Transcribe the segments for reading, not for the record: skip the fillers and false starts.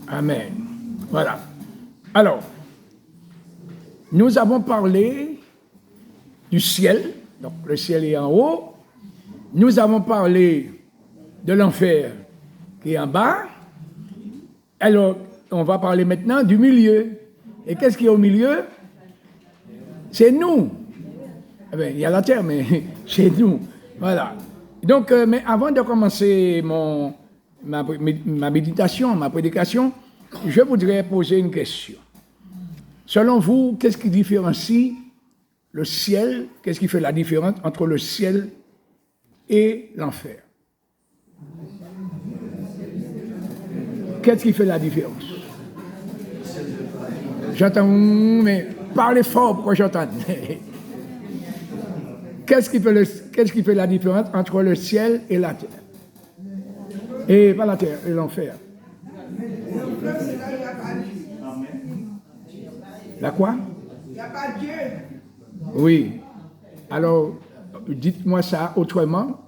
Amen. Voilà. Alors, nous avons parlé du ciel, donc le ciel est en haut. Nous avons parlé de l'enfer qui est en bas. Alors, on va parler maintenant du milieu. Et qu'est-ce qui est au milieu? C'est nous. Eh bien, il y a la terre, mais c'est nous. Voilà. Donc, mais avant de commencer ma méditation, ma prédication, je voudrais poser une question. Selon vous, qu'est-ce qui différencie le ciel? Qu'est-ce qui fait la différence entre le ciel et l'enfer? Qu'est-ce qui fait la différence? J'entends, mais parlez fort pour que j'entende. Qu'est-ce qui fait la différence entre le ciel et la terre? Et pas la terre, et l'enfer. La quoi? Il n'y a pas Dieu. Oui. Alors, dites-moi ça autrement.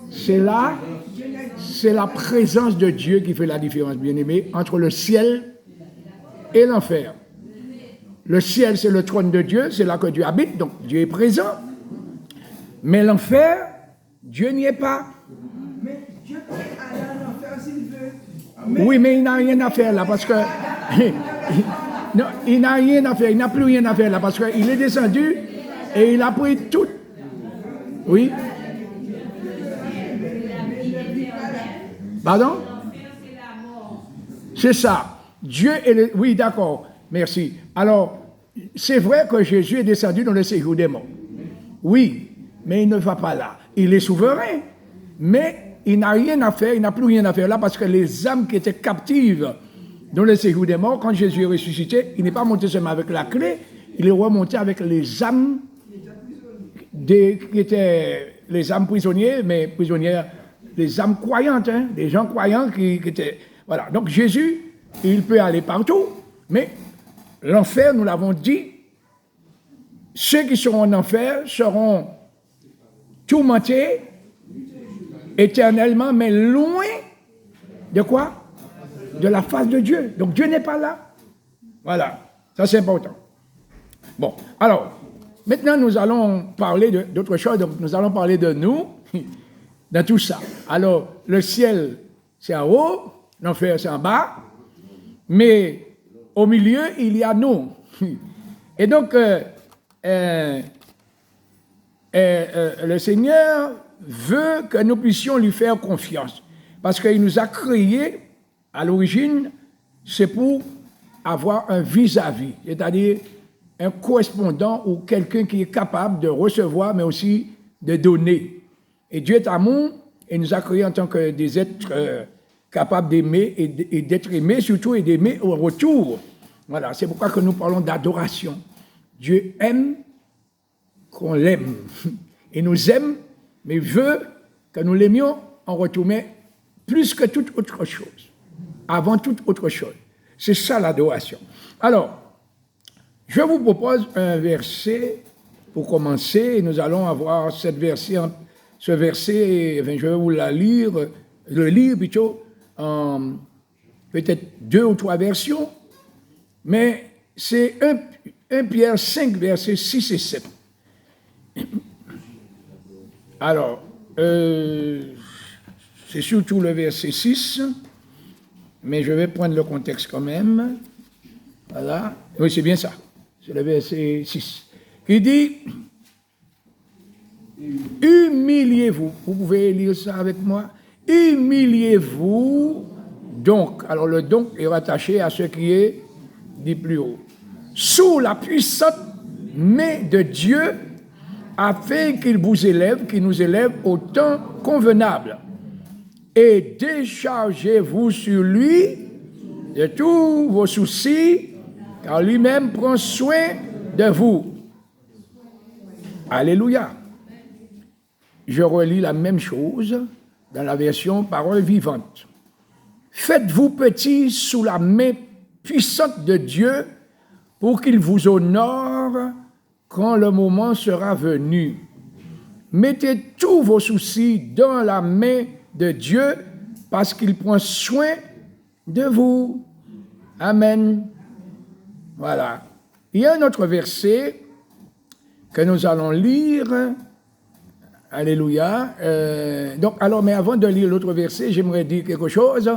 C'est la présence de Dieu qui fait la différence, bien-aimé, entre le ciel et l'enfer. Le ciel, c'est le trône de Dieu, c'est là que Dieu habite, donc Dieu est présent. Mais l'enfer, Dieu n'y est pas. Mais Dieu peut aller en enfer s'il veut. Oui, mais il n'a rien à faire là, parce que... non, il n'a rien à faire, il n'a plus rien à faire là, parce qu'il est descendu et il a pris tout. Oui. Pardon? C'est ça. Dieu est le... Oui, d'accord. Merci. Alors, c'est vrai que Jésus est descendu dans le séjour des morts. Oui, mais il ne va pas là. Il est souverain, mais il n'a rien à faire, il n'a plus rien à faire là, parce que les âmes qui étaient captives dans le séjour des morts, quand Jésus est ressuscité, il n'est pas monté seulement avec la clé, il est remonté avec les âmes qui étaient les âmes prisonnières, mais prisonnières, les âmes croyantes, hein, des gens croyants qui étaient... Voilà, donc Jésus, il peut aller partout, mais l'enfer, nous l'avons dit, ceux qui seront en enfer seront tourmentés éternellement, mais loin de quoi? De la face de Dieu. Donc Dieu n'est pas là. Voilà, ça c'est important. Bon, alors, maintenant nous allons parler d'autre chose, donc nous allons parler de nous, dans tout ça. Alors, le ciel, c'est en haut, l'enfer, c'est en bas, mais au milieu, il y a nous. Et donc, le Seigneur veut que nous puissions lui faire confiance, parce qu'il nous a créés, à l'origine, c'est pour avoir un vis-à-vis, c'est-à-dire un correspondant ou quelqu'un qui est capable de recevoir, mais aussi de donner. Et Dieu est amour, et nous a créés en tant que des êtres capables d'aimer et d'être aimés, surtout, et d'aimer au retour. Voilà, c'est pourquoi que nous parlons d'adoration. Dieu aime qu'on l'aime. Il nous aime, mais il veut que nous l'aimions en retour, mais plus que toute autre chose. Avant toute autre chose. C'est ça l'adoration. Alors, je vous propose un verset pour commencer, et nous allons avoir ce verset, enfin, je vais vous le lire plutôt, en peut-être 2 ou 3 versions, mais c'est 1 Pierre 5, versets 6 et 7. Alors, c'est surtout le verset 6, mais je vais prendre le contexte quand même. Voilà. Oui, c'est bien ça. C'est le verset 6. Qui dit, humiliez-vous. Vous pouvez lire ça avec moi. Humiliez-vous donc. Alors, le donc est rattaché à ce qui est dit plus haut. Sous la puissante main de Dieu, afin qu'il vous élève, qu'il nous élève au temps convenable. Et déchargez-vous sur lui de tous vos soucis, car lui-même prend soin de vous. Alléluia. Je relis la même chose dans la version Parole vivante. Faites-vous petits sous la main puissante de Dieu pour qu'il vous honore quand le moment sera venu. Mettez tous vos soucis dans la main de Dieu parce qu'il prend soin de vous. Amen. Voilà. Il y a un autre verset que nous allons lire. Alléluia. Mais avant de lire l'autre verset, j'aimerais dire quelque chose.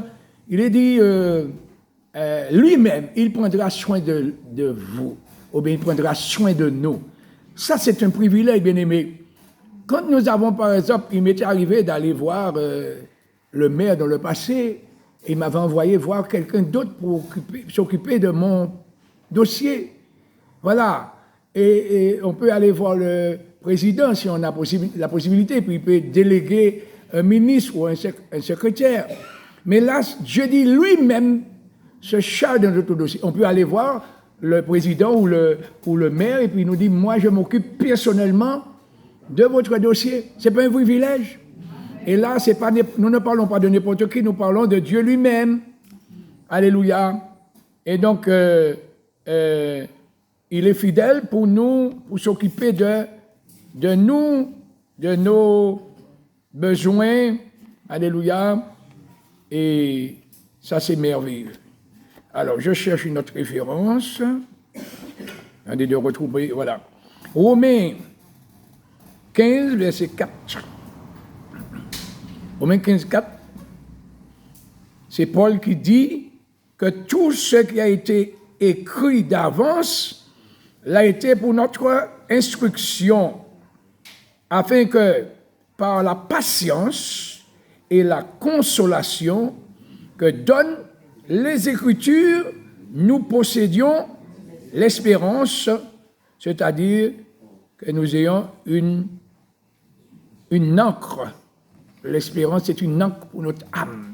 Il est dit, lui-même, il prendra soin de vous, ou bien il prendra soin de nous. Ça, c'est un privilège, bien-aimé. Quand nous avons, par exemple, il m'était arrivé d'aller voir le maire dans le passé, il m'avait envoyé voir quelqu'un d'autre pour s'occuper de mon dossier. Voilà. Et on peut aller voir le président si on a la possibilité, puis il peut déléguer un ministre ou un secrétaire. Mais là, Dieu dit lui-même se charge de notre dossier. On peut aller voir le président ou le maire et puis il nous dit, moi je m'occupe personnellement de votre dossier. Ce n'est pas un privilège. Et là, nous ne parlons pas de n'importe qui, nous parlons de Dieu lui-même. Alléluia. Et donc, il est fidèle pour nous, pour s'occuper de nous, de nos besoins. Alléluia. Et ça, c'est merveilleux. Alors, je cherche une autre référence. Attendez de retrouver, voilà. Romains 15, verset 4. Romains 15, 4. C'est Paul qui dit que tout ce qui a été écrit d'avance l'a été pour notre instruction, afin que par la patience et la consolation que donnent les Écritures, nous possédions l'espérance, c'est-à-dire que nous ayons une encre. L'espérance, c'est une encre pour notre âme.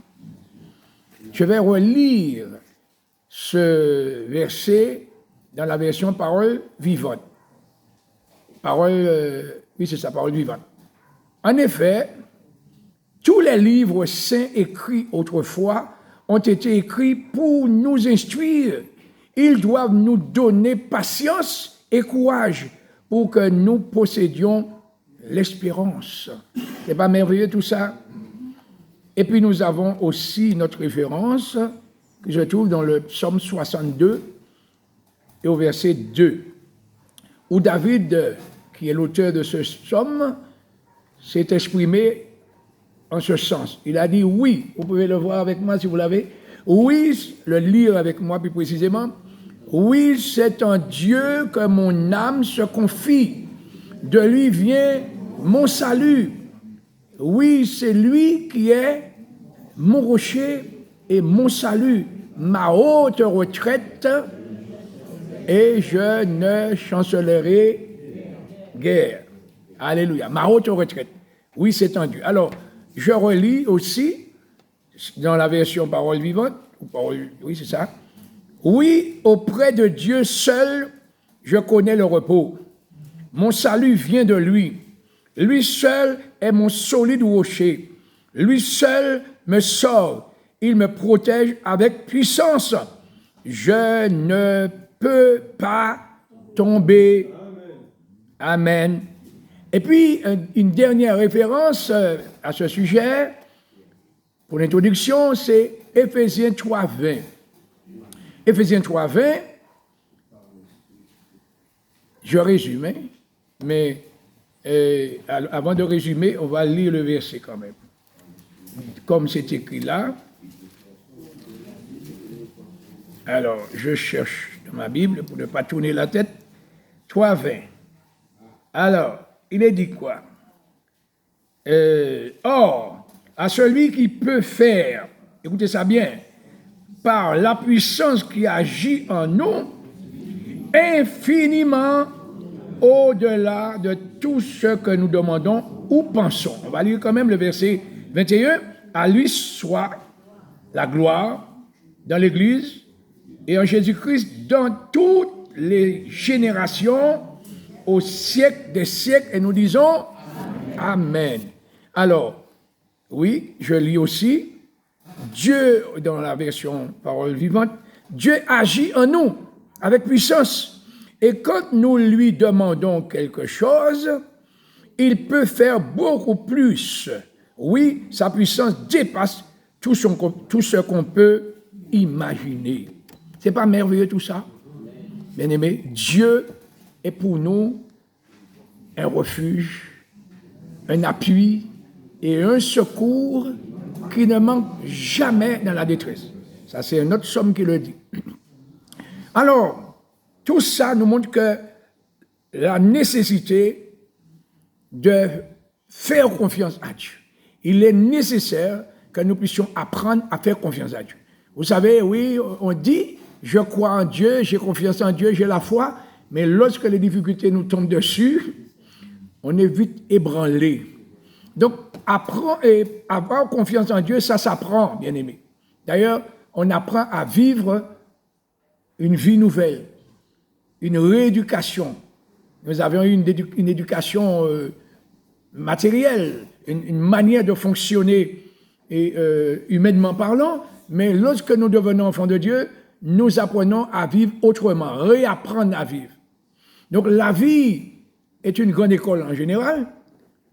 Je vais relire ce verset dans la version parole vivante. Oui, c'est ça, parole vivante. En effet, tous les livres saints écrits autrefois ont été écrits pour nous instruire. Ils doivent nous donner patience et courage pour que nous possédions l'espérance. C'est pas merveilleux tout ça? Et puis nous avons aussi notre référence que je trouve dans le psaume 62 et au verset 2, où David, qui est l'auteur de ce psaume, s'est exprimé en ce sens. Il a dit oui, vous pouvez le voir avec moi si vous l'avez. Oui, le lire avec moi plus précisément. Oui, c'est en Dieu que mon âme se confie. De lui vient mon salut. Oui, c'est lui qui est mon rocher et mon salut, ma haute retraite, et je ne chancellerai guère. Alléluia. Ma haute retraite. Oui, c'est en Dieu. Alors, je relis aussi, dans la version parole vivante, oui, c'est ça. Oui, auprès de Dieu seul, je connais le repos. Mon salut vient de lui. Lui seul est mon solide rocher. Lui seul me sauve. Il me protège avec puissance. Je ne peux pas tomber. Amen. Et puis, une dernière référence à ce sujet, pour l'introduction, c'est Éphésiens 3.20. Éphésiens 3.20, je résume, hein, mais avant de résumer, on va lire le verset quand même. Comme c'est écrit là. Alors, je cherche dans ma Bible pour ne pas tourner la tête. 3.20. Alors, il est dit quoi? Or, à celui qui peut faire, écoutez ça bien, par la puissance qui agit en nous, infiniment au-delà de tout ce que nous demandons ou pensons. On va lire quand même le verset 21. À lui soit la gloire dans l'Église et en Jésus-Christ dans toutes les générations, au siècle des siècles, et nous disons Amen. Alors, oui, je lis aussi, Dieu, dans la version parole vivante, Dieu agit en nous avec puissance. Et quand nous lui demandons quelque chose, il peut faire beaucoup plus. Oui, sa puissance dépasse tout ce qu'on peut imaginer. C'est pas merveilleux tout ça? Bien-aimés, Dieu est pour nous un refuge, un appui et un secours qui ne manque jamais dans la détresse. Ça, c'est un autre psaume qui le dit. Alors, tout ça nous montre que la nécessité de faire confiance à Dieu. Il est nécessaire que nous puissions apprendre à faire confiance à Dieu. Vous savez, oui, on dit, je crois en Dieu, j'ai confiance en Dieu, j'ai la foi, mais lorsque les difficultés nous tombent dessus, on est vite ébranlé. Donc, apprendre et avoir confiance en Dieu, ça s'apprend, bien aimé. D'ailleurs, on apprend à vivre une vie nouvelle, une rééducation. Nous avions eu une éducation matérielle, une manière de fonctionner et, humainement parlant, mais lorsque nous devenons enfants de Dieu, nous apprenons à vivre autrement, réapprendre à vivre. Donc la vie est une grande école en général,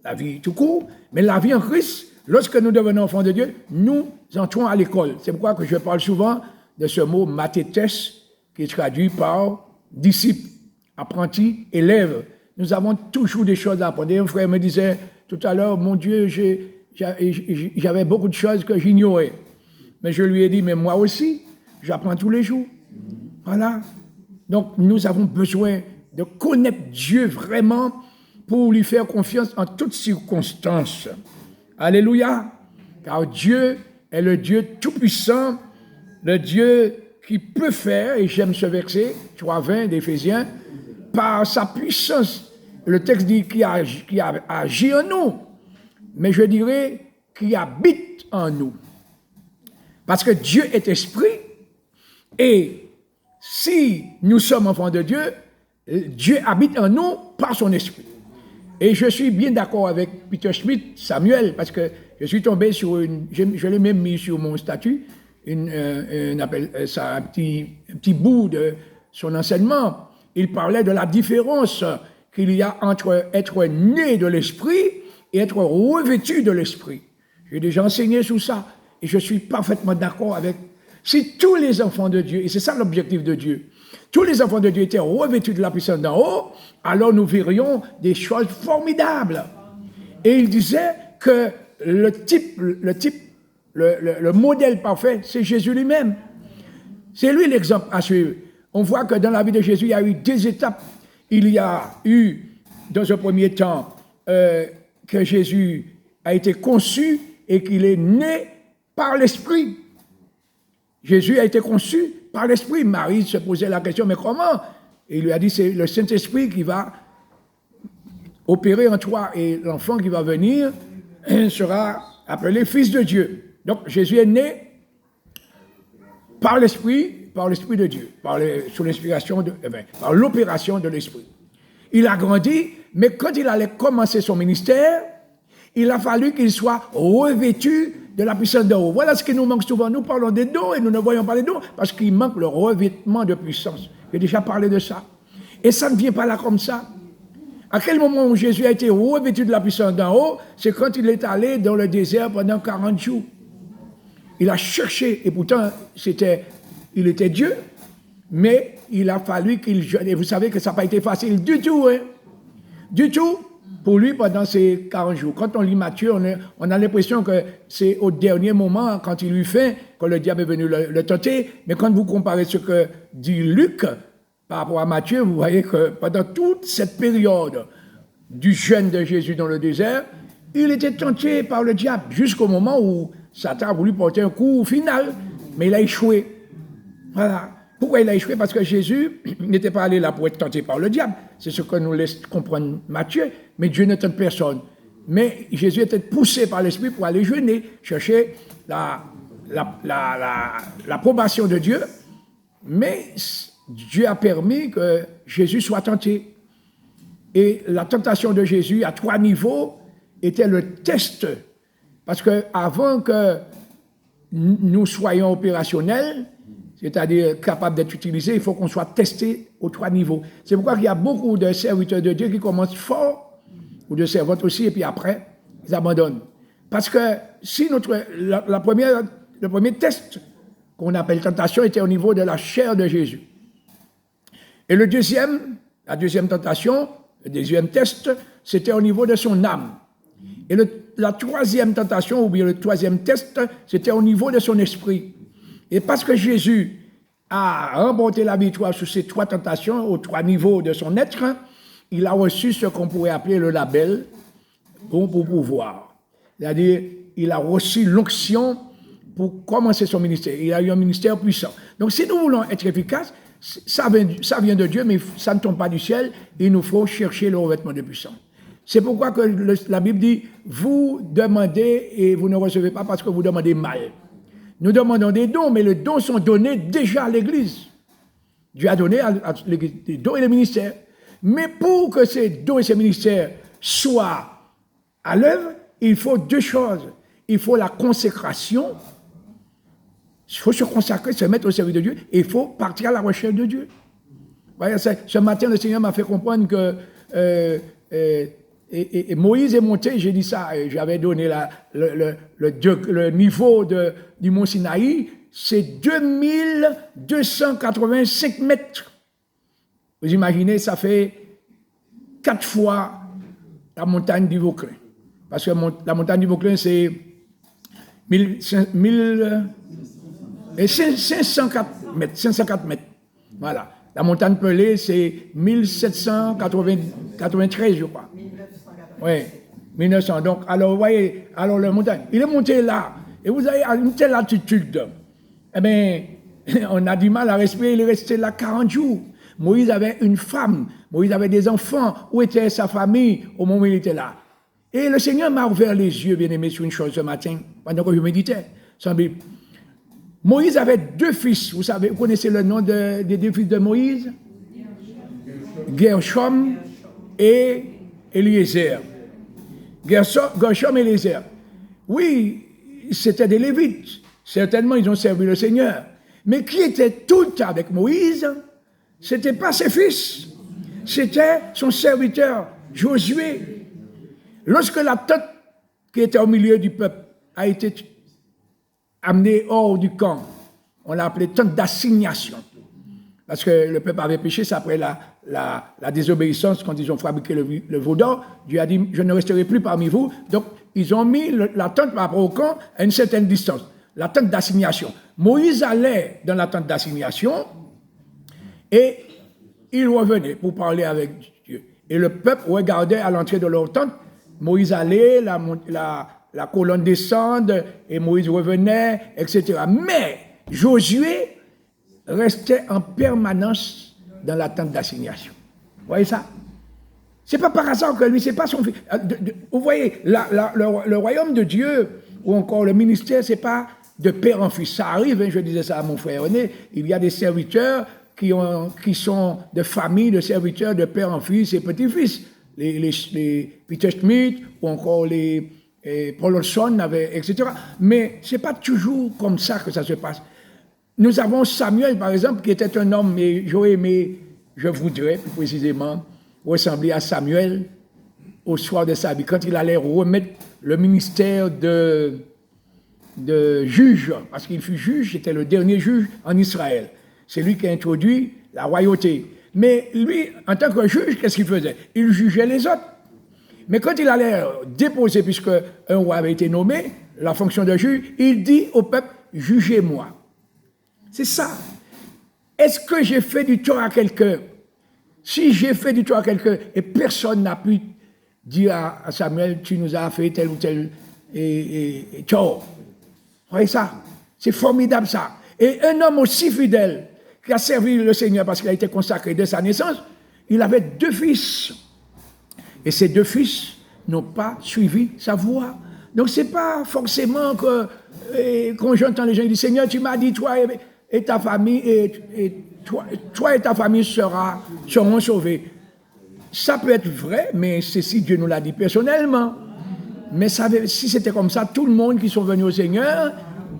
la vie tout court, mais la vie en Christ, lorsque nous devenons enfants de Dieu, nous entrons à l'école. C'est pourquoi que je parle souvent de ce mot mathétes, qui est traduit par disciple, apprenti, élève. Nous avons toujours des choses à apprendre. Un frère me disait tout à l'heure, mon Dieu, j'avais beaucoup de choses que j'ignorais. Mais je lui ai dit, mais moi aussi, j'apprends tous les jours. Voilà. Donc, nous avons besoin de connaître Dieu vraiment pour lui faire confiance en toutes circonstances. Alléluia. Car Dieu est le Dieu tout-puissant, le Dieu qui peut faire, et j'aime ce verset, 3:20 d'Éphésiens, par sa puissance. Le texte dit qui a agi en nous, mais je dirais qui habite en nous. Parce que Dieu est esprit, et si nous sommes enfants de Dieu, Dieu habite en nous par son esprit. Et je suis bien d'accord avec Peter Schmidt, Samuel, parce que je suis tombé sur je l'ai même mis sur mon statut, un petit bout de son enseignement. Il parlait de la différence qu'il y a entre être né de l'esprit et être revêtu de l'esprit. J'ai déjà enseigné sur ça, et je suis parfaitement d'accord avec. Si tous les enfants de Dieu, et c'est ça l'objectif de Dieu, tous les enfants de Dieu étaient revêtus de la puissance d'en haut, alors nous verrions des choses formidables. Et il disait que le modèle parfait, c'est Jésus lui-même. C'est lui l'exemple à suivre. On voit que dans la vie de Jésus, il y a eu deux étapes. Il y a eu, dans un premier temps, que Jésus a été conçu et qu'il est né par l'Esprit. Jésus a été conçu par l'Esprit. Marie se posait la question, mais comment? Et il lui a dit, c'est le Saint-Esprit qui va opérer en toi, et l'enfant qui va venir sera appelé Fils de Dieu. Donc Jésus est né par l'Esprit de Dieu, sous l'inspiration par l'opération de l'Esprit. Il a grandi, mais quand il allait commencer son ministère, il a fallu qu'il soit revêtu de la puissance d'en haut. Voilà ce qui nous manque souvent. Nous parlons des dons et nous ne voyons pas les dons parce qu'il manque le revêtement de puissance. J'ai déjà parlé de ça. Et ça ne vient pas là comme ça. À quel moment où Jésus a été revêtu de la puissance d'en haut? C'est quand il est allé dans le désert pendant 40 jours. Il a cherché, et pourtant il était Dieu, mais il a fallu qu'il jeûne. Et vous savez que ça n'a pas été facile du tout, hein? Du tout. Pour lui, pendant ces 40 jours. Quand on lit Matthieu, on a l'impression que c'est au dernier moment, quand il eut faim, que le diable est venu le tenter. Mais quand vous comparez ce que dit Luc par rapport à Matthieu, vous voyez que pendant toute cette période du jeûne de Jésus dans le désert, il était tenté par le diable, jusqu'au moment où Satan a voulu porter un coup final, mais il a échoué. Voilà. Pourquoi il a échoué? Parce que Jésus n'était pas allé là pour être tenté par le diable. C'est ce que nous laisse comprendre Matthieu. Mais Dieu ne tente personne. Mais Jésus était poussé par l'Esprit pour aller jeûner, chercher l'approbation de Dieu. Mais Dieu a permis que Jésus soit tenté. Et la tentation de Jésus à 3 niveaux était le test. Parce qu'avant que nous soyons opérationnels, c'est-à-dire capable d'être utilisé, il faut qu'on soit testé aux 3 niveaux. C'est pourquoi il y a beaucoup de serviteurs de Dieu qui commencent fort, ou de servantes aussi, et puis après, ils abandonnent. Parce que si le premier test qu'on appelle tentation était au niveau de la chair de Jésus. Et la deuxième tentation, le deuxième test, c'était au niveau de son âme. Et la troisième tentation, ou bien le troisième test, c'était au niveau de son esprit. Et parce que Jésus a remporté la victoire sur ces trois tentations, aux trois niveaux de son être, il a reçu ce qu'on pourrait appeler le label pour pouvoir. C'est-à-dire, il a reçu l'onction pour commencer son ministère. Il a eu un ministère puissant. Donc, si nous voulons être efficaces, ça vient de Dieu, mais ça ne tombe pas du ciel. Il nous faut chercher le revêtement de puissance. C'est pourquoi que la Bible dit, vous demandez et vous ne recevez pas parce que vous demandez mal. Nous demandons des dons, mais les dons sont donnés déjà à l'Église. Dieu a donné à l'Église des dons et les ministères. Mais pour que ces dons et ces ministères soient à l'œuvre, il faut deux choses. Il faut la consécration. Il faut se consacrer, se mettre au service de Dieu, et il faut partir à la recherche de Dieu. Voyez, ce matin, le Seigneur m'a fait comprendre que Moïse est monté, j'ai dit ça, j'avais donné le niveau du mont Sinaï, c'est 2285 mètres. Vous imaginez, ça fait 4 fois la montagne du Vauclin. Parce que la montagne du Vauclin, c'est 504 mètres. Voilà. La montagne Pelée, c'est 1793, je crois. Oui, 1900. Donc, alors, vous voyez, alors la montagne, il est monté là. Et vous avez à une telle altitude. Eh bien, on a du mal à respirer. Il est resté là 40 jours. Moïse avait une femme. Moïse avait des enfants. Où était sa famille au moment où il était là? Et le Seigneur m'a ouvert les yeux, bien-aimé, sur une chose ce matin, pendant que je méditais. Sans Bible. Moïse avait 2 fils. Vous savez, vous connaissez le nom des 2 fils de Moïse? Gershom et Eliezer. Gershom et Eliezer. Oui, c'était des Lévites. Certainement, ils ont servi le Seigneur. Mais qui était tout le temps avec Moïse? Ce n'était pas ses fils. C'était son serviteur, Josué. Lorsque la tente qui était au milieu du peuple a été amenée hors du camp, on l'a appelée tente d'assignation. Parce que le peuple avait péché, c'est après la désobéissance, quand ils ont fabriqué le veau d'or, Dieu a dit, je ne resterai plus parmi vous. Donc, ils ont mis la tente par rapport au camp à une certaine distance. La tente d'assignation. Moïse allait dans la tente d'assignation et il revenait pour parler avec Dieu. Et le peuple regardait à l'entrée de leur tente. Moïse allait, la colonne descendait et Moïse revenait, etc. Mais Josué restait en permanence dans la tente d'assignation. Vous voyez ça? C'est pas par hasard que lui, c'est pas son fils. Vous voyez, le royaume de Dieu, ou encore le ministère, c'est pas de père en fils. Ça arrive, hein, je disais ça à mon frère René, il y a des serviteurs qui sont de famille de serviteurs de père en fils et petits-fils. Les Peter Schmidt, ou encore les Paul Olson, etc. Mais ce n'est pas toujours comme ça que ça se passe. Nous avons Samuel, par exemple, qui était un homme, et j'aurais aimé, je voudrais plus précisément, ressembler à Samuel au soir de sa vie, quand il allait remettre le ministère de juge, parce qu'il fut juge, c'était le dernier juge en Israël. C'est lui qui a introduit la royauté. Mais lui, en tant que juge, qu'est-ce qu'il faisait? Il jugeait les autres. Mais quand il allait déposer, puisque un roi avait été nommé, la fonction de juge, il dit au peuple, jugez-moi. C'est ça. Est-ce que j'ai fait du tort à quelqu'un? Si j'ai fait du tort à quelqu'un et personne n'a pu dire à Samuel, tu nous as fait tel ou tel tort. Vous voyez ça? C'est formidable ça. Et un homme aussi fidèle qui a servi le Seigneur parce qu'il a été consacré dès sa naissance, il avait 2 fils. Et ces 2 fils n'ont pas suivi sa voie. Donc ce n'est pas forcément que quand j'entends les gens dire, Seigneur, tu m'as dit, toi et ta famille, toi et ta famille seront sauvés. Ça peut être vrai, mais c'est si Dieu nous l'a dit personnellement. Mais si c'était comme ça, tout le monde qui sont venus au Seigneur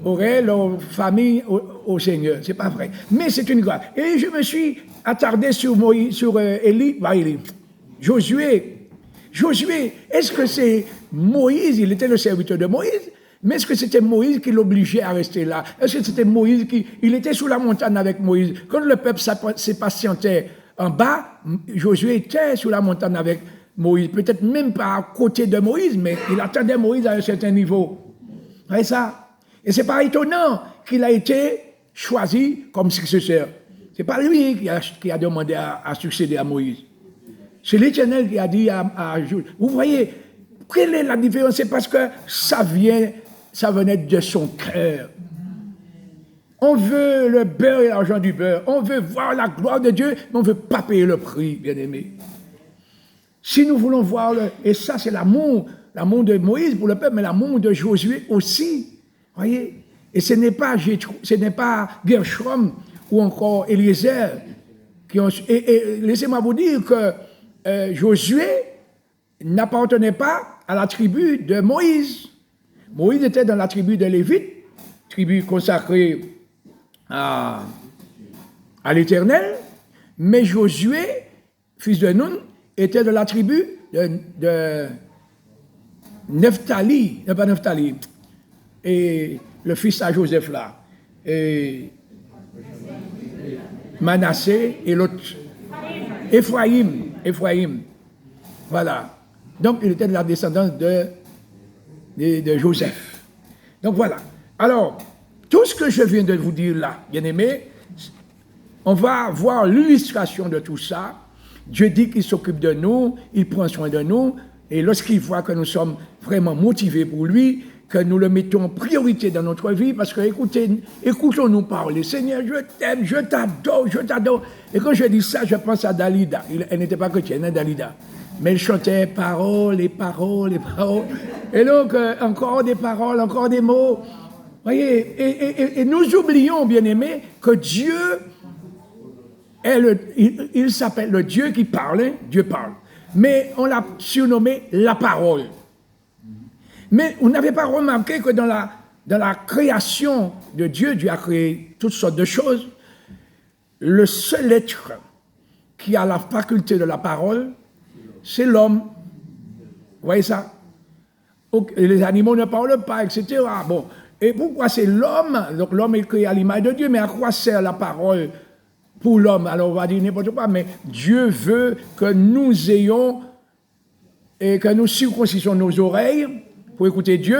aurait leur famille au Seigneur. C'est pas vrai. Mais c'est une grâce. Et je me suis attardé sur Josué. Josué, est-ce que c'est Moïse? Il était le serviteur de Moïse. Mais est-ce que c'était Moïse qui l'obligeait à rester là? Est-ce que c'était Moïse il était sous la montagne avec Moïse? Quand le peuple s'est patienté en bas, Josué était sous la montagne avec Moïse. Peut-être même pas à côté de Moïse, mais il attendait Moïse à un certain niveau. Vous voyez ça? Et c'est pas étonnant qu'il a été choisi comme successeur. C'est pas lui qui a demandé à succéder à Moïse. C'est l'Éternel qui a dit à Josué. Vous voyez, quelle est la différence? C'est parce que ça venait de son cœur. On veut le beurre et l'argent du beurre. On veut voir la gloire de Dieu, mais on ne veut pas payer le prix, bien-aimé. Si nous voulons voir, et ça c'est l'amour de Moïse pour le peuple, mais l'amour de Josué aussi. Voyez? Et ce n'est pas Gershom ou encore Eliezer qui ont... Et laissez-moi vous dire que Josué n'appartenait pas à la tribu de Moïse. Moïse était dans la tribu de Lévite, tribu consacrée à l'Éternel, mais Josué, fils de Nun, était de la tribu de Nephtali, pas Nephtali, et le fils à Joseph là, et Manassé et l'autre, Ephraïm, voilà. Donc il était de la descendance de Joseph. Donc voilà. Alors, tout ce que je viens de vous dire là, bien-aimés, on va voir l'illustration de tout ça. Dieu dit qu'il s'occupe de nous, il prend soin de nous, et lorsqu'il voit que nous sommes vraiment motivés pour lui, que nous le mettons en priorité dans notre vie, parce que écoutons-nous parler. Seigneur, je t'aime, je t'adore. Et quand je dis ça, je pense à Dalida. Elle n'était pas chrétienne, hein, Dalida. Mais elle chantait paroles et paroles et paroles. Et donc, encore des paroles, encore des mots. Voyez, et nous oublions, bien-aimés, que Dieu il s'appelle le Dieu qui parle, hein, Dieu parle. Mais on l'a surnommé la parole. Mais vous n'avez pas remarqué que dans la création de Dieu, Dieu a créé toutes sortes de choses. Le seul être qui a la faculté de la parole, c'est l'homme. Vous voyez ça? Les animaux ne parlent pas, etc. Bon. Et pourquoi c'est l'homme? Donc l'homme est créé à l'image de Dieu, mais à quoi sert la parole pour l'homme? Alors on va dire n'importe quoi, mais Dieu veut que nous ayons et que nous circoncissions nos oreilles pour écouter Dieu,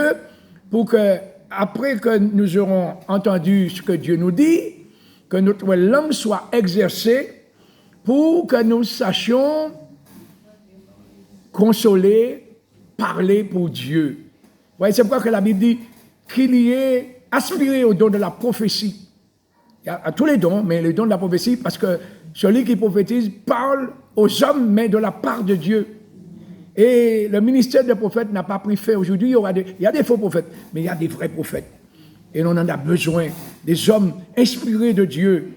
pour que, après que nous aurons entendu ce que Dieu nous dit, que notre langue soit exercée pour que nous sachions consoler, parler pour Dieu. Vous voyez, c'est pourquoi que la Bible dit qu'il y ait aspiré au don de la prophétie. Il y a tous les dons, mais le don de la prophétie, parce que celui qui prophétise parle aux hommes, mais de la part de Dieu. Et le ministère des prophètes n'a pas pris fin aujourd'hui. Il y a des faux prophètes, mais il y a des vrais prophètes. Et on en a besoin, des hommes inspirés de Dieu.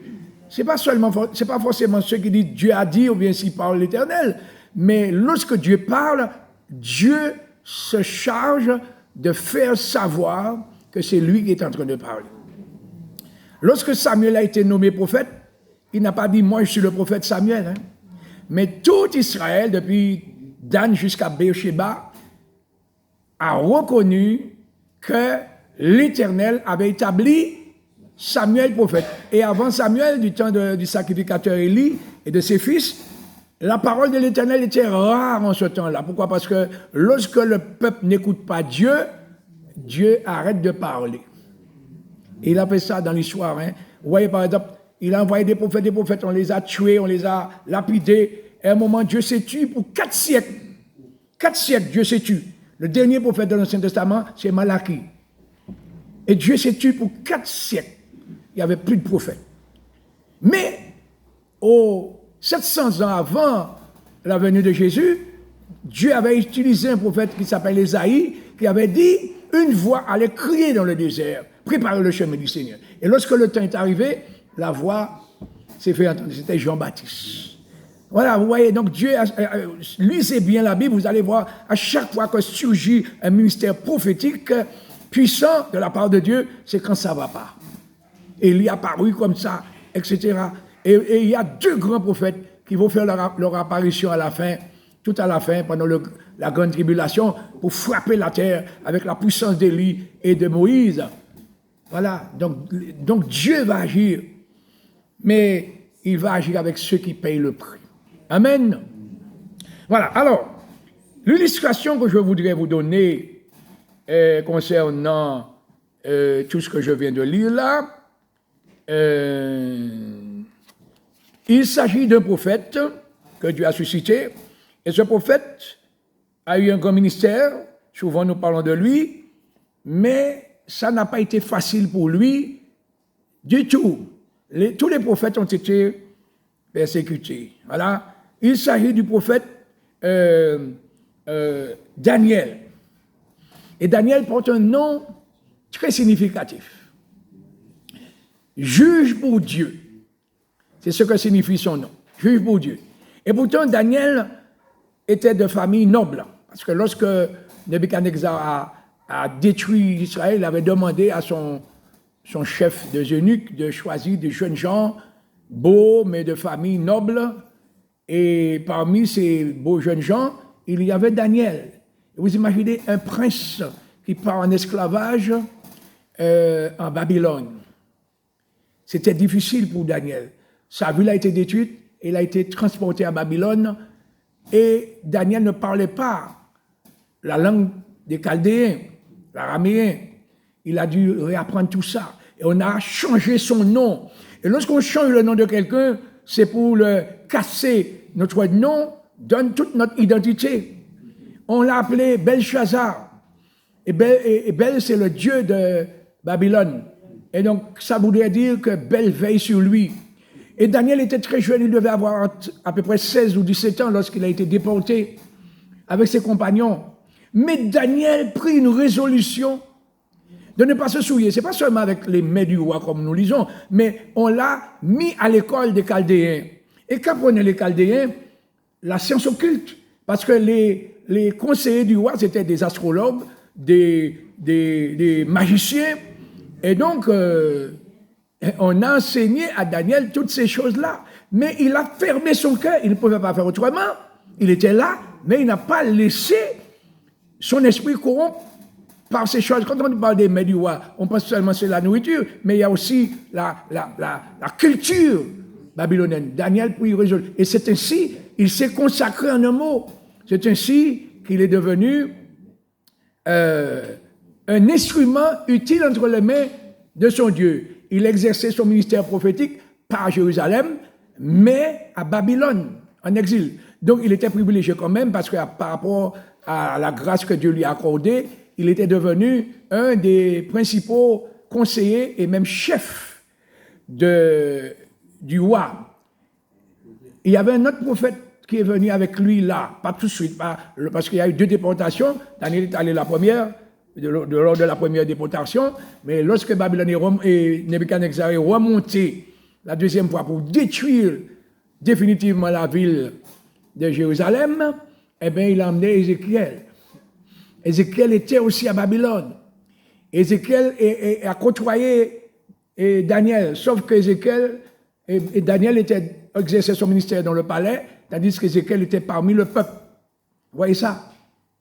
C'est pas forcément ceux qui disent Dieu a dit ou bien s'il parle l'Éternel. Mais lorsque Dieu parle, Dieu se charge de faire savoir que c'est lui qui est en train de parler. Lorsque Samuel a été nommé prophète, il n'a pas dit « moi je suis le prophète Samuel hein. ». Mais tout Israël, depuis Dan jusqu'à Beersheba, a reconnu que l'Éternel avait établi Samuel prophète. Et avant Samuel, du temps du sacrificateur Élie et de ses fils, la parole de l'Éternel était rare en ce temps-là. Pourquoi? Parce que lorsque le peuple n'écoute pas Dieu, Dieu arrête de parler. Et il a fait ça dans l'histoire. Hein. Vous voyez, par exemple, il a envoyé des prophètes, on les a tués, on les a lapidés. Et à un moment, Dieu s'est tué pour 4 siècles. 4 siècles, Dieu s'est tué. Le dernier prophète de l'Ancien Testament, c'est Malachie. Et Dieu s'est tué pour 4 siècles. Il n'y avait plus de prophètes. Mais, 700 ans avant la venue de Jésus, Dieu avait utilisé un prophète qui s'appelle Ésaïe, qui avait dit, une voix allait crier dans le désert, préparez le chemin du Seigneur. Et lorsque le temps est arrivé, la voix s'est fait entendre. C'était Jean-Baptiste. Voilà, vous voyez, donc Dieu, lisez bien la Bible, vous allez voir, à chaque fois que surgit un ministère prophétique puissant de la part de Dieu, c'est quand ça ne va pas. Et il y a apparu comme ça, etc. Et il y a 2 grands prophètes qui vont faire leur apparition à la fin tout à la fin, pendant la grande tribulation, pour frapper la terre avec la puissance d'Élie et de Moïse. Voilà, donc Dieu va agir, mais il va agir avec ceux qui payent le prix. Amen. Voilà, alors, l'illustration que je voudrais vous donner concernant tout ce que je viens de lire là, il s'agit d'un prophète que Dieu a suscité, et ce prophète a eu un grand ministère, souvent nous parlons de lui, mais ça n'a pas été facile pour lui du tout. Tous les prophètes ont été persécutés. Voilà. Il s'agit du prophète Daniel. Et Daniel porte un nom très significatif. Juge pour Dieu. C'est ce que signifie son nom. Juge pour Dieu. Et pourtant, Daniel était de famille noble. Parce que lorsque Nebuchadnezzar a détruit Israël, il avait demandé à son chef de eunuques de choisir des jeunes gens beaux, mais de famille noble. Et parmi ces beaux jeunes gens, il y avait Daniel. Et vous imaginez un prince qui part en esclavage en Babylone. C'était difficile pour Daniel. Sa ville a été détruite, il a été transporté à Babylone, et Daniel ne parlait pas la langue des Chaldéens, l'araméen. Il a dû réapprendre tout ça. Et on a changé son nom. Et lorsqu'on change le nom de quelqu'un, c'est pour le casser. Notre nom donne toute notre identité. On l'a appelé Belshazzar. Et Bel, c'est le dieu de Babylone. Et donc, ça voudrait dire que Bel veille sur lui. Et Daniel était très jeune, il devait avoir à peu près 16 ou 17 ans lorsqu'il a été déporté avec ses compagnons. Mais Daniel prit une résolution de ne pas se souiller. Ce n'est pas seulement avec les mets du roi comme nous lisons, mais on l'a mis à l'école des Chaldéens. Et qu'apprenaient les Chaldéens? La science occulte. Parce que les conseillers du roi, c'était des astrologues, des magiciens. Et donc, on a enseigné à Daniel toutes ces choses-là. Mais il a fermé son cœur. Il ne pouvait pas faire autrement. Il était là, mais il n'a pas laissé son esprit corrompre par ces choses. Quand on parle des mets du roi, on pense seulement sur la nourriture, mais il y a aussi la culture babylonienne. Daniel prit résolut. Et c'est ainsi, il s'est consacré en un mot. C'est ainsi qu'il est devenu un instrument utile entre les mains de son Dieu. Il exerçait son ministère prophétique pas à Jérusalem, mais à Babylone, en exil. Donc il était privilégié quand même parce que par rapport à la grâce que Dieu lui a accordée, il était devenu un des principaux conseillers et même chefs du roi. Il y avait un autre prophète qui est venu avec lui là, pas tout de suite, parce qu'il y a eu 2 déportations. Daniel est allé la première, lors de la première déportation, mais lorsque Babylone et Nebuchadnezzar est remonté la deuxième fois pour détruire définitivement la ville de Jérusalem, eh bien, il a emmené Ézéchiel. Ézéchiel était aussi à Babylone. Ézéchiel a côtoyé Daniel, sauf qu'Ézéchiel et Daniel exerçaient son ministère dans le palais, tandis qu'Ézéchiel était parmi le peuple. Vous voyez ça?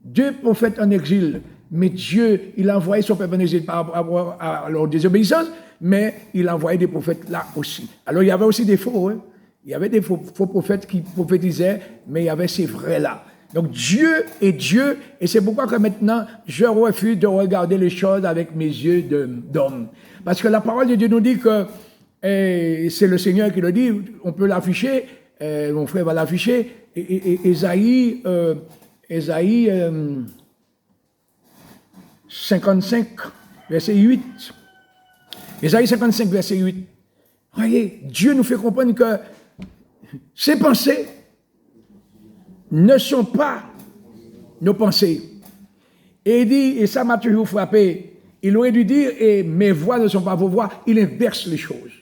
2 prophètes en exil, mais Dieu, il a envoyé son peuple en exil par rapport à leur désobéissance, mais il a envoyé des prophètes là aussi. Alors il y avait aussi des faux, hein? Il y avait des faux prophètes qui prophétisaient, mais il y avait ces vrais-là. Donc Dieu est Dieu, et c'est pourquoi que maintenant, je refuse de regarder les choses avec mes yeux d'homme. Parce que la parole de Dieu nous dit que, et c'est le Seigneur qui le dit, on peut l'afficher, mon frère va l'afficher, Ésaïe 55, verset 8. Ésaïe 55, verset 8. Voyez, Dieu nous fait comprendre que ces pensées ne sont pas nos pensées. Et il dit, et ça m'a toujours frappé, il aurait dû dire, et mes voix ne sont pas vos voix, il inverse les choses.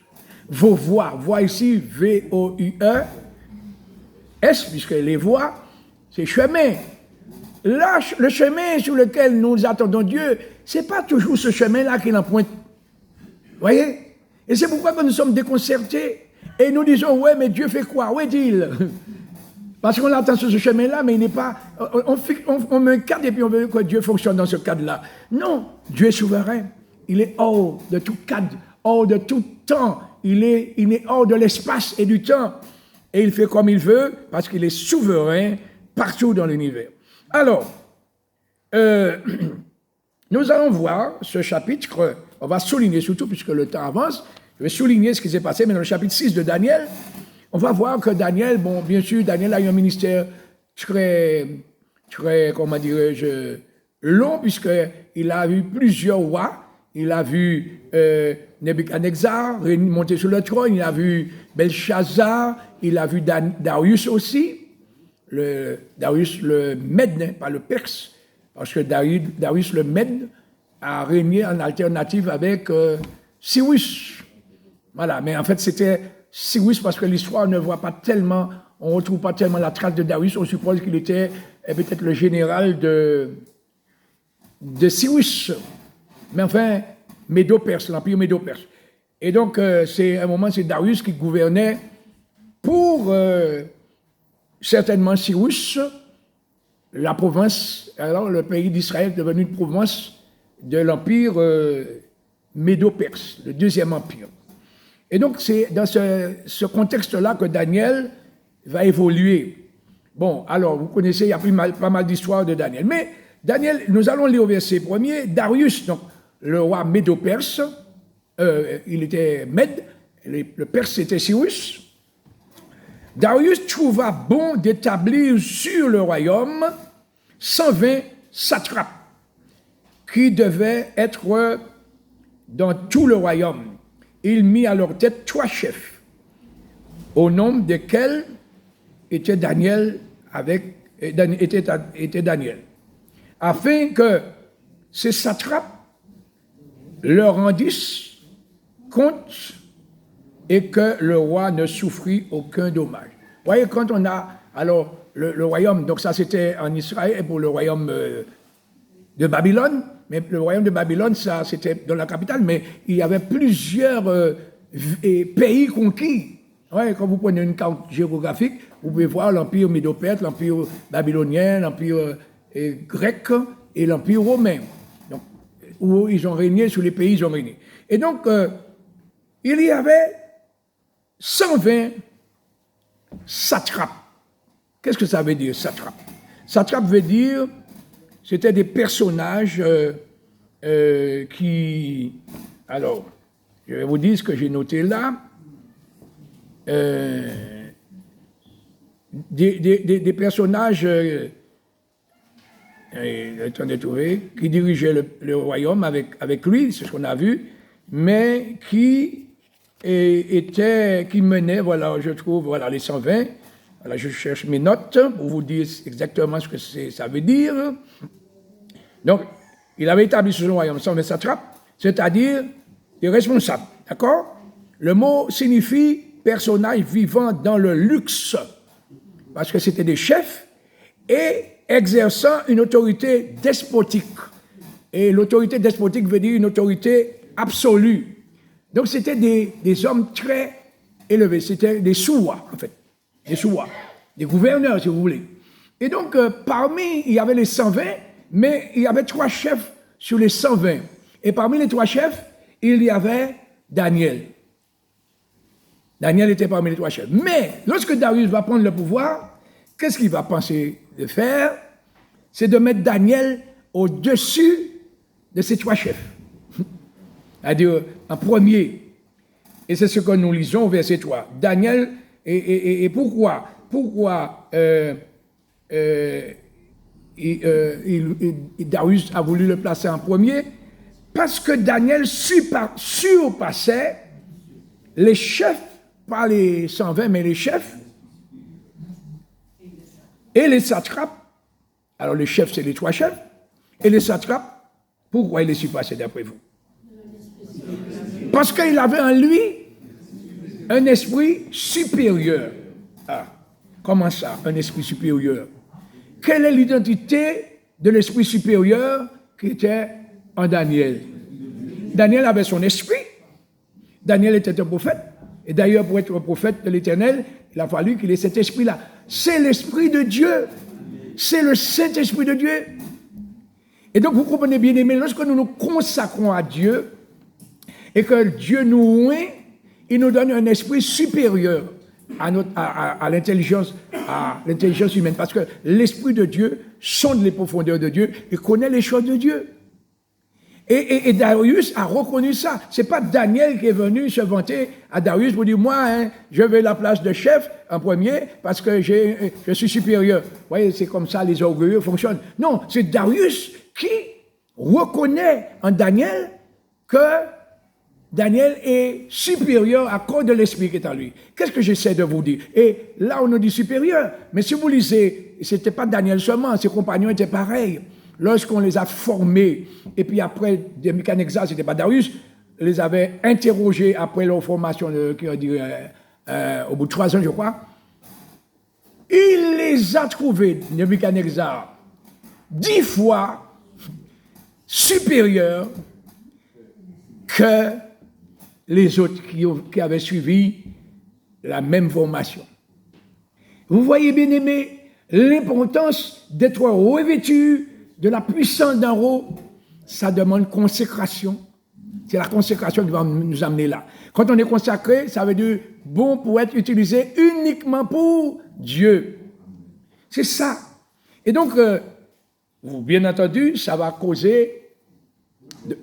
Vos voix, voix ici, V-O-U-E-S, puisque les voix, c'est chemin. Là, le chemin sur lequel nous attendons Dieu, ce n'est pas toujours ce chemin-là qu'il emprunte. Vous voyez? Et c'est pourquoi que nous sommes déconcertés. Et nous disons, ouais, mais Dieu fait quoi? Où est-il? Parce qu'on attend sur ce chemin-là, mais il n'est pas... On met un cadre et puis on veut que Dieu fonctionne dans ce cadre-là. Non, Dieu est souverain. Il est hors de tout cadre, hors de tout temps. Il est hors de l'espace et du temps. Et il fait comme il veut parce qu'il est souverain partout dans l'univers. Alors, nous allons voir ce chapitre, on va souligner surtout, puisque le temps avance, je vais souligner ce qui s'est passé, mais dans le chapitre 6 de Daniel, on va voir que Daniel, bon, bien sûr, Daniel a eu un ministère très, comment dirais-je, long, puisqu'il a vu plusieurs rois. Il a vu Nebuchadnezzar monter sur le trône, il a vu Belshazzar, il a vu Darius aussi, Darius le Mède, pas le Perse, parce que Darius le Mède a régné en alternative avec Cyrus. Voilà, mais en fait c'était Cyrus parce que l'histoire ne voit pas tellement, on ne retrouve pas tellement la trace de Darius, on suppose qu'il était peut-être le général de Cyrus. Mais enfin, Médo-Perse, l'empire Médo-Perse. Et donc, c'est Darius qui gouvernait pour certainement Cyrus, la province, alors le pays d'Israël est devenu une province de l'empire Médo-Perse, le deuxième empire. Et donc, c'est dans ce contexte-là que Daniel va évoluer. Bon, alors, vous connaissez, il y a pas mal d'histoires de Daniel. Mais Daniel, nous allons lire au verset 1er, Darius, donc, le roi Médo-Perse, il était Mède, le Perse c'était Cyrus. Darius trouva bon d'établir sur le royaume 120 satrapes qui devaient être dans tout le royaume. Il mit à leur tête 3 chefs, au nombre desquels était Daniel, afin que ces satrapes leur rendissent compte et que le roi ne souffrit aucun dommage. Vous voyez, quand on a alors le royaume, donc ça c'était en Israël pour le royaume de Babylone, mais le royaume de Babylone, ça c'était dans la capitale, mais il y avait plusieurs pays conquis. Ouais, quand vous prenez une carte géographique, vous pouvez voir l'empire médo-perse, l'empire babylonien, l'empire grec et l'empire romain. Donc, où ils ont régné, sur les pays ils ont régné. Et donc, il y avait 120 satrapes. Qu'est-ce que ça veut dire, satrape? Satrape veut dire, c'était des personnages qui... Alors, je vais vous dire ce que j'ai noté là. Des personnages qui dirigeaient le royaume avec lui, c'est ce qu'on a vu, mais qui menaient, voilà, je trouve, voilà, les 120. Voilà, je cherche mes notes pour vous dire exactement ce que ça veut dire. Donc, il avait établi sur son royaume 120 satrapes, c'est-à-dire des responsables, d'accord? Le mot signifie personnage vivant dans le luxe, parce que c'était des chefs et exerçant une autorité despotique. Et l'autorité despotique veut dire une autorité absolue. Donc c'était des hommes très élevés, c'était des souas en fait, des souas, des gouverneurs si vous voulez. Et donc parmi, il y avait les 120, mais il y avait 3 chefs sur les 120. Et parmi les 3 chefs, il y avait Daniel. Daniel était parmi les 3 chefs. Mais lorsque Darius va prendre le pouvoir, qu'est-ce qu'il va penser de faire? C'est de mettre Daniel au-dessus de ces 3 chefs. C'est-à-dire en premier. Et c'est ce que nous lisons au verset 3. Daniel, et pourquoi Darius a voulu le placer en premier? Parce que Daniel surpassait les chefs, pas les 120, mais les chefs et les satrapes. Alors les chefs, c'est les 3 chefs. Et les satrapes, pourquoi il les surpassait d'après vous? Parce qu'il avait en lui un esprit supérieur. Ah, comment ça, un esprit supérieur? Quelle est l'identité de l'esprit supérieur qui était en Daniel? Daniel avait son esprit. Daniel était un prophète. Et d'ailleurs, pour être prophète de l'Éternel, il a fallu qu'il ait cet esprit-là. C'est l'Esprit de Dieu. C'est le Saint-Esprit de Dieu. Et donc, vous comprenez bien aimé, lorsque nous nous consacrons à Dieu et que Dieu nous oint, il nous donne un esprit supérieur à l'intelligence humaine. Parce que l'Esprit de Dieu sonde les profondeurs de Dieu et connaît les choses de Dieu. Et Darius a reconnu ça. C'est pas Daniel qui est venu se vanter à Darius pour dire, moi, hein, je veux la place de chef en premier parce que je suis supérieur. Vous voyez, c'est comme ça, les orgueilleux fonctionnent. Non, c'est Darius qui reconnaît en Daniel que Daniel est supérieur à cause de l'esprit qui est en lui. Qu'est-ce que j'essaie de vous dire? Et là, on nous dit supérieur. Mais si vous lisez, c'était pas Daniel seulement, ses compagnons étaient pareils. Lorsqu'on les a formés, et puis après, Nebuchadnezzar, c'était pas Darius, les avait interrogés après leur formation, au bout de 3 ans, je crois. Il les a trouvés, Nebuchadnezzar, 10 fois supérieurs que les autres qui avaient suivi la même formation. Vous voyez, bien aimé, l'importance d'être revêtu de la puissance d'en haut, ça demande consécration. C'est la consécration qui va nous amener là. Quand on est consacré, ça veut dire bon pour être utilisé uniquement pour Dieu. C'est ça. Et donc, bien entendu, ça va causer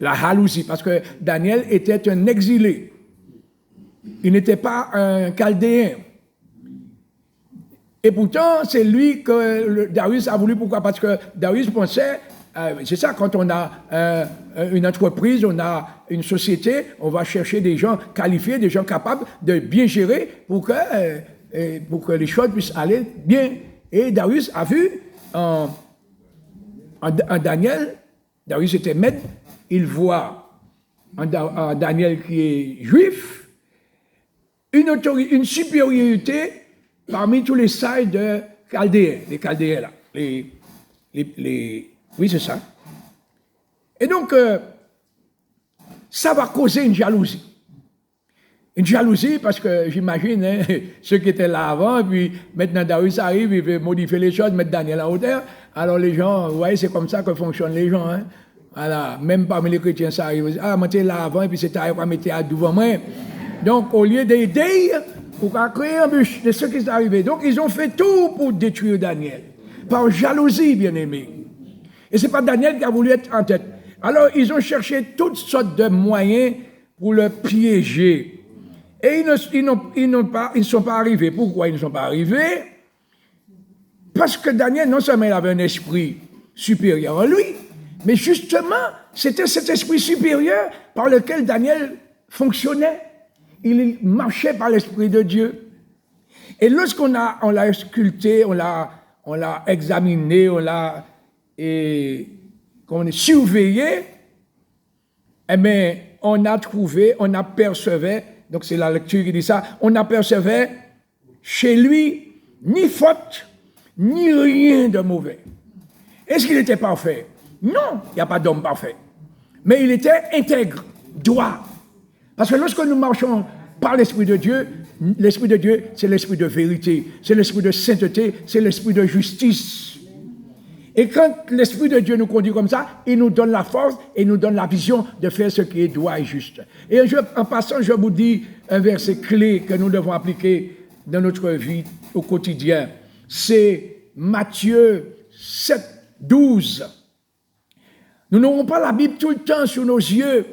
la jalousie, parce que Daniel était un exilé. Il n'était pas un chaldéen. Et pourtant, c'est lui que Darius a voulu. Pourquoi? Parce que Darius pensait, c'est ça, quand on a une entreprise, on a une société, on va chercher des gens qualifiés, des gens capables de bien gérer pour que les choses puissent aller bien. Et Darius a vu en Daniel, Darius était maître, il voit en Daniel qui est juif, une supériorité parmi tous les sages de Chaldéens, les Chaldéens là, oui c'est ça. Et donc, ça va causer une jalousie. Une jalousie parce que j'imagine, hein, ceux qui étaient là avant, puis maintenant Darius arrive, il veut modifier les choses, mettre Daniel en hauteur. Alors les gens, vous voyez, c'est comme ça que fonctionnent les gens. Hein. Voilà, même parmi les chrétiens, ça arrive. Ah, moi, j'étais là avant, et puis c'était à mettre devant moi. Donc, au lieu d'aider, pour créer un bûche de ce qui est arrivé. Donc, ils ont fait tout pour détruire Daniel. Par jalousie, bien aimé. Et ce n'est pas Daniel qui a voulu être en tête. Alors, ils ont cherché toutes sortes de moyens pour le piéger. Et ils ne sont pas arrivés. Pourquoi ils ne sont pas arrivés? Parce que Daniel, non seulement il avait un esprit supérieur en lui, mais justement, c'était cet esprit supérieur par lequel Daniel fonctionnait. Il marchait par l'Esprit de Dieu. Et lorsqu'on l'a sculpté, on l'a examiné, on l'a surveillé, eh bien, on apercevait, donc c'est la lecture qui dit ça, on apercevait chez lui ni faute, ni rien de mauvais. Est-ce qu'il était parfait? Non, il n'y a pas d'homme parfait. Mais il était intègre, droit. Parce que lorsque nous marchons par l'Esprit de Dieu, c'est l'Esprit de vérité, c'est l'Esprit de sainteté, c'est l'Esprit de justice. Et quand l'Esprit de Dieu nous conduit comme ça, il nous donne la force et il nous donne la vision de faire ce qui est droit et juste. Et en passant, je vous dis un verset clé que nous devons appliquer dans notre vie au quotidien. C'est Matthieu 7, 12. Nous n'aurons pas la Bible tout le temps sur nos yeux,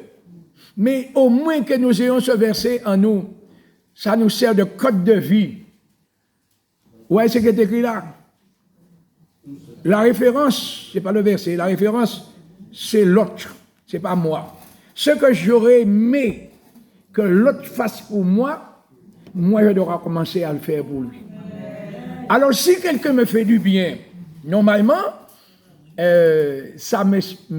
mais au moins que nous ayons ce verset en nous, ça nous sert de code de vie. Ouais, c'est ce qui est écrit là. La référence, ce n'est pas le verset, la référence, c'est l'autre, ce n'est pas moi. Ce que j'aurais aimé que l'autre fasse pour moi, je dois commencer à le faire pour lui. Alors, si quelqu'un me fait du bien, normalement, ça m'inspire,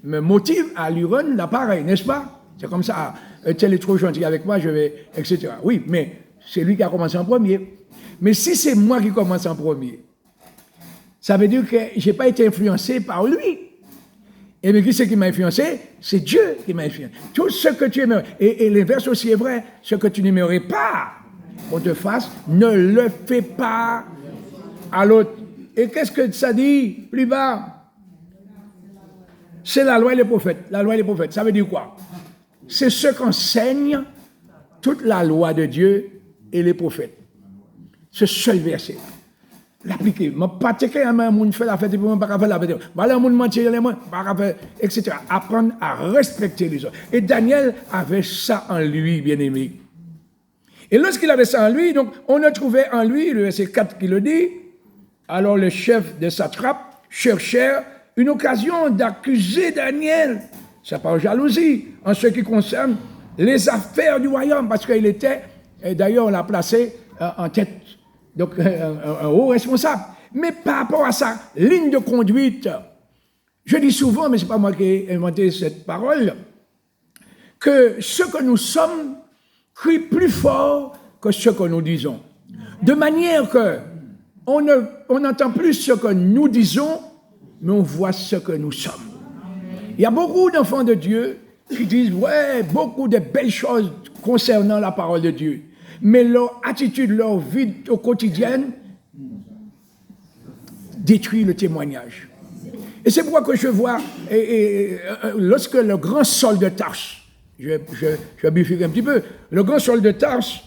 me motive à lui rendre l'appareil, n'est-ce pas? C'est comme ça, tel est trop gentil avec moi, je vais, etc. Oui, mais c'est lui qui a commencé en premier. Mais si c'est moi qui commence en premier, ça veut dire que je n'ai pas été influencé par lui. Et bien, qui c'est qui m'a influencé? C'est Dieu qui m'a influencé. Tout ce que tu aimerais, et l'inverse aussi est vrai, ce que tu n'aimerais pas qu'on te fasse, ne le fais pas à l'autre. Et qu'est-ce que ça dit plus bas? C'est la loi et les prophètes. La loi et les prophètes, ça veut dire quoi? C'est ce qu'enseigne toute la loi de Dieu et les prophètes. Ce seul verset. L'appliquer. Je ne pas que un monde fait la fête et puis je ne pas faire la fête. Voilà, un monde mentir, etc. Apprendre à respecter les autres. Et Daniel avait ça en lui, bien aimé. Et lorsqu'il avait ça en lui, donc on a trouvé en lui, le verset 4 qui le dit, alors le chef des satrapes cherchèrent une occasion d'accuser Daniel, c'est par jalousie, en ce qui concerne les affaires du royaume, parce qu'il était, d'ailleurs on l'a placé en tête, donc un haut responsable. Mais par rapport à sa ligne de conduite, je dis souvent, mais ce n'est pas moi qui ai inventé cette parole, que ce que nous sommes crie plus fort que ce que nous disons. De manière que on n'entend plus ce que nous disons, mais on voit ce que nous sommes. Il y a beaucoup d'enfants de Dieu qui disent, ouais, beaucoup de belles choses concernant la parole de Dieu. Mais leur attitude, leur vie au quotidien détruit le témoignage. Et c'est pourquoi que je vois, lorsque le grand Saul de Tarse, je vais bifurquer un petit peu, le grand Saul de Tarse,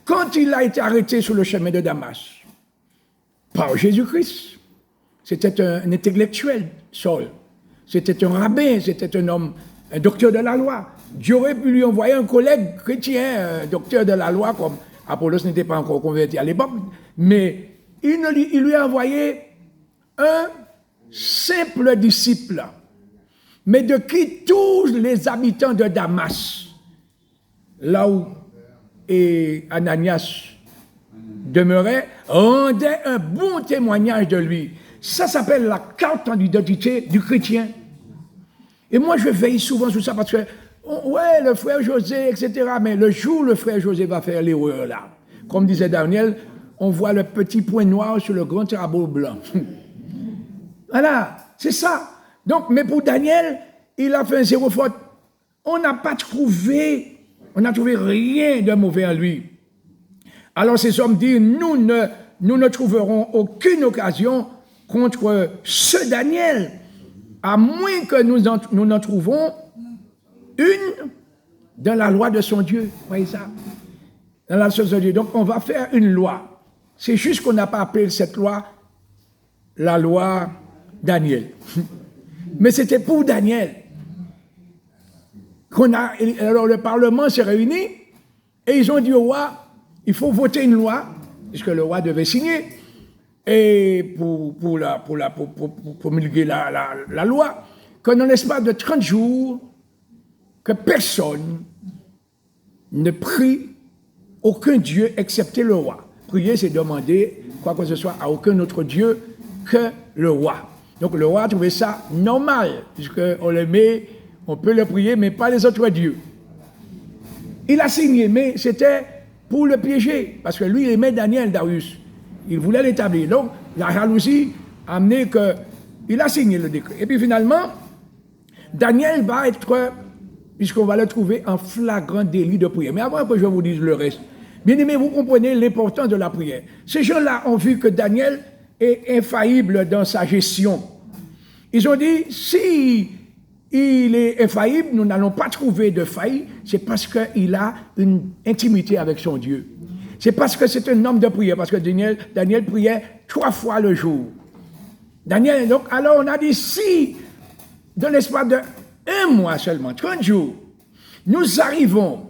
quand il a été arrêté sur le chemin de Damas, par Jésus-Christ, c'était un intellectuel, Saul. C'était un rabbin, c'était un homme, un docteur de la loi. Dieu aurait pu lui envoyer un collègue chrétien, un docteur de la loi, comme Apollos n'était pas encore converti à l'époque, mais il lui a envoyé un simple disciple, mais de qui tous les habitants de Damas, là où Ananias demeurait, rendaient un bon témoignage de lui. Ça s'appelle la carte d'identité du chrétien. Et moi, je veille souvent sur ça parce que, ouais, le frère José, etc. Mais le jour où le frère José va faire l'erreur là, comme disait Daniel, on voit le petit point noir sur le grand tableau blanc. Voilà, c'est ça. Donc, mais pour Daniel, il a fait un zéro faute. On n'a trouvé rien de mauvais en lui. Alors ces hommes disent, nous ne trouverons aucune occasion contre ce Daniel, à moins que nous n'en trouvons une dans la loi de son Dieu. Vous voyez ça? Dans la loi de son Dieu. Donc on va faire une loi. C'est juste qu'on n'a pas appelé cette loi la loi Daniel. Mais c'était pour Daniel. Alors le Parlement s'est réuni et ils ont dit au roi, il faut voter une loi, puisque le roi devait signer, et pour promulguer la loi, que dans l'espace de 30 jours, que personne ne prie aucun Dieu excepté le roi. Prier, c'est demander quoi que ce soit à aucun autre Dieu que le roi. Donc le roi a trouvé ça normal, puisqu'on le met, on peut le prier, mais pas les autres dieux. Il a signé, mais c'était pour le piéger, parce que lui, il aimait Daniel, Darius. Il voulait l'établir. Donc, la jalousie a amené qu'il a signé le décret. Et puis finalement, Daniel va être, puisqu'on va le trouver en flagrant délit de prière. Mais avant que je vous dise le reste, bien aimé, vous comprenez l'importance de la prière. Ces gens-là ont vu que Daniel est infaillible dans sa gestion. Ils ont dit, si il est infaillible, nous n'allons pas trouver de faille, c'est parce qu'il a une intimité avec son Dieu. C'est parce que c'est un homme de prière, parce que Daniel priait 3 fois le jour. Daniel, donc, alors on a dit, si, dans l'espace de 1 mois seulement, 30 jours, nous arrivons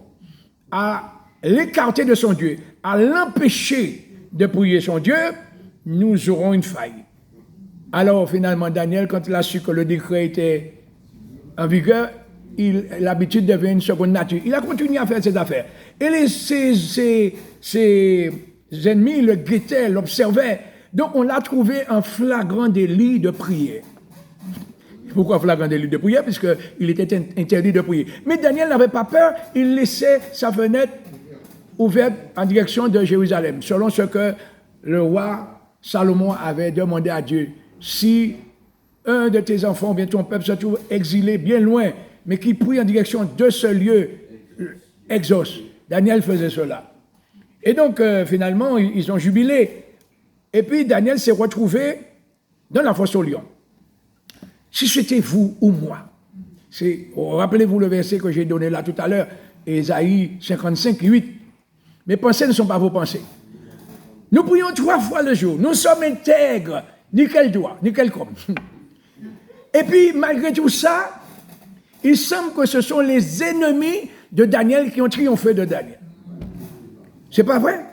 à l'écarter de son Dieu, à l'empêcher de prier son Dieu, nous aurons une faille. Alors finalement, Daniel, quand il a su que le décret était en vigueur, l'habitude devient une seconde nature. Il a continué à faire ses affaires. Et ses ennemis le guettaient, l'observaient. Donc on l'a trouvé en flagrant délit de prière. Pourquoi flagrant délit de prière? Puisqu'il était interdit de prier. Mais Daniel n'avait pas peur, il laissait sa fenêtre ouverte en direction de Jérusalem, selon ce que le roi Salomon avait demandé à Dieu. Si un de tes enfants, bien ton peuple se trouve exilé bien loin, mais qui prie en direction de ce lieu, exauce. Daniel faisait cela. Et donc, finalement, ils ont jubilé. Et puis, Daniel s'est retrouvé dans la fosse aux lions. Si c'était vous ou moi, rappelez-vous le verset que j'ai donné là tout à l'heure, Ésaïe 55, 8. Mes pensées ne sont pas vos pensées. Nous prions 3 fois le jour. Nous sommes intègres, ni quel doigt, ni quel com. Et puis, malgré tout ça, il semble que ce sont les ennemis de Daniel qui ont triomphé de Daniel. C'est pas vrai?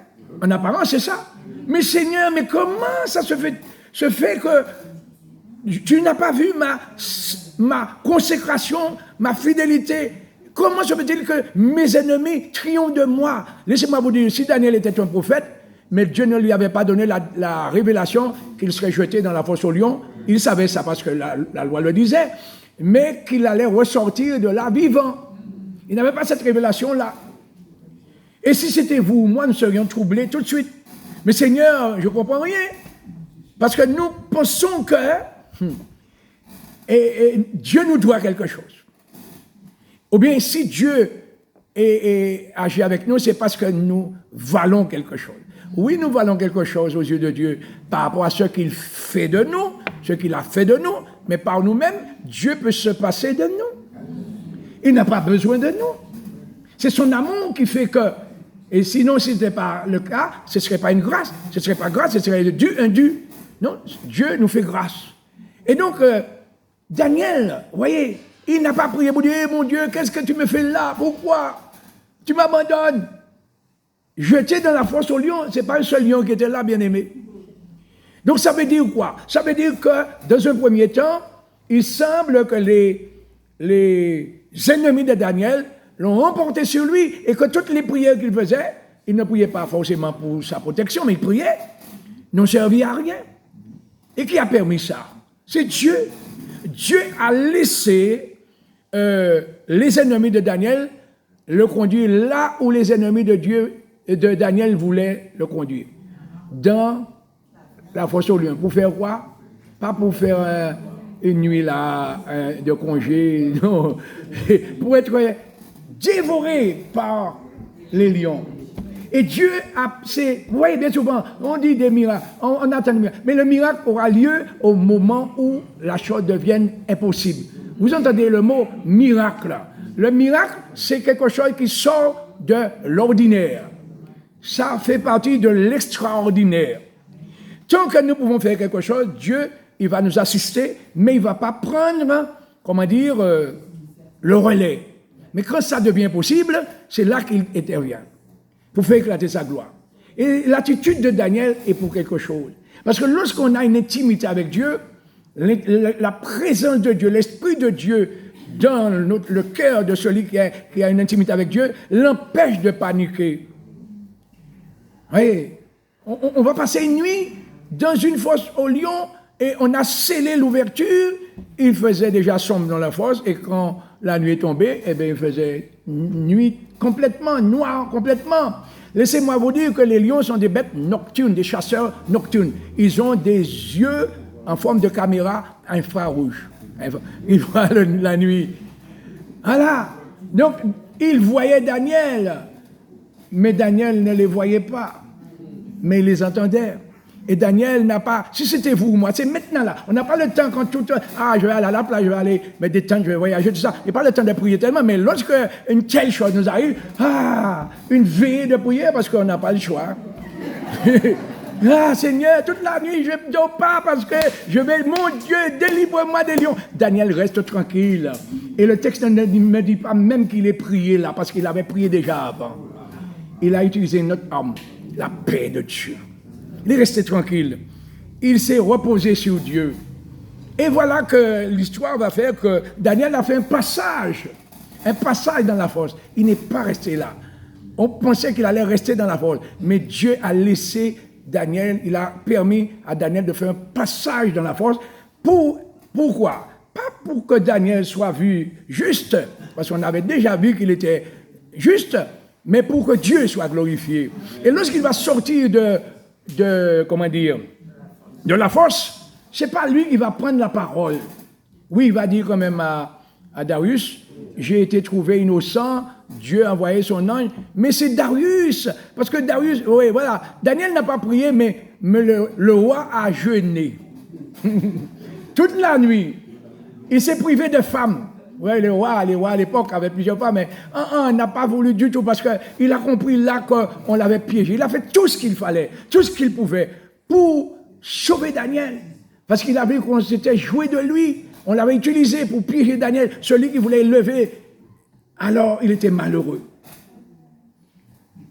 En apparence, c'est ça. Mais Seigneur, mais comment ça se fait que tu n'as pas vu ma consécration, ma fidélité? Comment se fait-il que mes ennemis triomphent de moi? Laissez-moi vous dire, si Daniel était un prophète, mais Dieu ne lui avait pas donné la révélation qu'il serait jeté dans la fosse aux lions, il savait ça parce que la loi le disait, mais qu'il allait ressortir de là vivant. Il n'avait pas cette révélation-là. Et si c'était vous ou moi, nous serions troublés tout de suite. Mais Seigneur, je ne comprends rien. Parce que nous pensons que Dieu nous doit quelque chose. Ou bien si Dieu agit avec nous, c'est parce que nous valons quelque chose. Oui, nous valons quelque chose aux yeux de Dieu par rapport à ce qu'il fait de nous, ce qu'il a fait de nous, mais par nous-mêmes, Dieu peut se passer de nous. Il n'a pas besoin de nous. C'est son amour qui fait que, et sinon, si ce n'était pas le cas, ce ne serait pas une grâce. Ce ne serait pas grâce, ce serait un dû. Non, Dieu nous fait grâce. Et donc, Daniel, vous voyez, il n'a pas prié pour dire, mon Dieu, qu'est-ce que tu me fais là? Pourquoi? Tu m'abandonnes. Jeté dans la fosse aux lions, ce n'est pas un seul lion qui était là, bien aimé. Donc ça veut dire quoi? Ça veut dire que, dans un premier temps, il semble que les ennemis de Daniel l'ont emporté sur lui et que toutes les prières qu'il faisait, il ne priait pas forcément pour sa protection, mais il priait, n'ont servi à rien. Et qui a permis ça? C'est Dieu. Dieu a laissé les ennemis de Daniel le conduire là où les ennemis de Dieu et de Daniel voulaient le conduire. Dans la fosse aux lions. Pour faire quoi? Pas pour faire une nuit là, de congé, non. Pour être dévoré par les lions. Et Dieu vous voyez bien souvent, on dit des miracles, on attend des miracles, mais le miracle aura lieu au moment où la chose devienne impossible. Vous entendez le mot miracle. Le miracle, c'est quelque chose qui sort de l'ordinaire. Ça fait partie de l'extraordinaire. Tant que nous pouvons faire quelque chose, Dieu, il va nous assister, mais il ne va pas prendre, le relais. Mais quand ça devient possible, c'est là qu'il intervient, pour faire éclater sa gloire. Et l'attitude de Daniel est pour quelque chose. Parce que lorsqu'on a une intimité avec Dieu, la présence de Dieu, l'Esprit de Dieu dans le cœur de celui qui a une intimité avec Dieu, l'empêche de paniquer. Oui, on va passer une nuit dans une fosse aux lions et on a scellé l'ouverture. Il faisait déjà sombre dans la fosse et quand la nuit est tombée, eh bien, il faisait nuit complètement, noir complètement. Laissez-moi vous dire que les lions sont des bêtes nocturnes, des chasseurs nocturnes. Ils ont des yeux en forme de caméra infrarouge. Ils voient la nuit. Voilà. Donc, ils voyaient Daniel, mais Daniel ne les voyait pas, mais il les entendait. Et Daniel n'a pas, si c'était vous ou moi, c'est maintenant là, on n'a pas le temps quand tout, je vais aller à la plage, je vais aller me détendre, je vais voyager, tout ça, il n'y a pas le temps de prier tellement, mais lorsque une telle chose nous arrive, une veillée de prière parce qu'on n'a pas le choix. Seigneur, toute la nuit, je ne dors pas parce que je vais, mon Dieu, délivre-moi des lions. Daniel reste tranquille. Et le texte ne me dit pas même qu'il est prié là, parce qu'il avait prié déjà avant. Il a utilisé notre arme, la paix de Dieu. Il est resté tranquille. Il s'est reposé sur Dieu. Et voilà que l'histoire va faire que Daniel a fait un passage dans la fosse. Il n'est pas resté là. On pensait qu'il allait rester dans la fosse. Mais Dieu a laissé Daniel, il a permis à Daniel de faire un passage dans la fosse. Pourquoi? Pas pour que Daniel soit vu juste, parce qu'on avait déjà vu qu'il était juste, mais pour que Dieu soit glorifié. Et lorsqu'il va sortir de la fosse, c'est pas lui qui va prendre la parole. Oui, il va dire quand même à Darius, j'ai été trouvé innocent, Dieu a envoyé son ange, mais c'est Darius, parce que Darius, oui, voilà, Daniel n'a pas prié, mais le roi a jeûné. Toute la nuit, il s'est privé de femmes. Oui, les rois à l'époque avaient plusieurs femmes, mais n'a pas voulu du tout, parce qu'il a compris là qu'on l'avait piégé. Il a fait tout ce qu'il fallait, tout ce qu'il pouvait, pour sauver Daniel, parce qu'il a vu qu'on s'était joué de lui. On l'avait utilisé pour piéger Daniel, celui qui voulait lever. Alors, il était malheureux.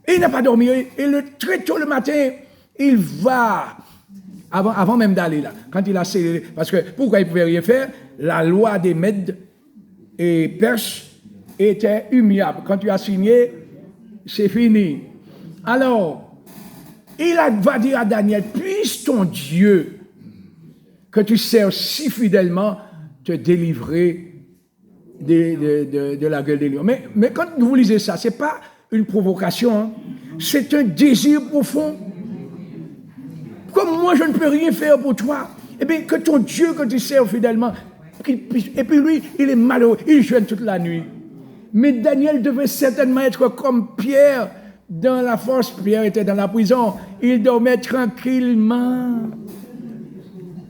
Et il n'a pas dormi. Et très tôt le matin, il va, avant même d'aller là, quand il a scellé, parce que pourquoi il ne pouvait rien faire? La loi des Mèdes et Perses était immuable. Quand tu as signé, c'est fini. Alors, il va dire à Daniel, puisse ton Dieu, que tu sers si fidèlement, te délivrer de la gueule des lions. Mais quand vous lisez ça, ce n'est pas une provocation, hein. C'est un désir profond. Comme moi, je ne peux rien faire pour toi, eh bien, que ton Dieu, que tu sers fidèlement, et puis lui, il est malheureux, il jeûne toute la nuit. Mais Daniel devait certainement être comme Pierre dans la force. Pierre était dans la prison, il dormait tranquillement.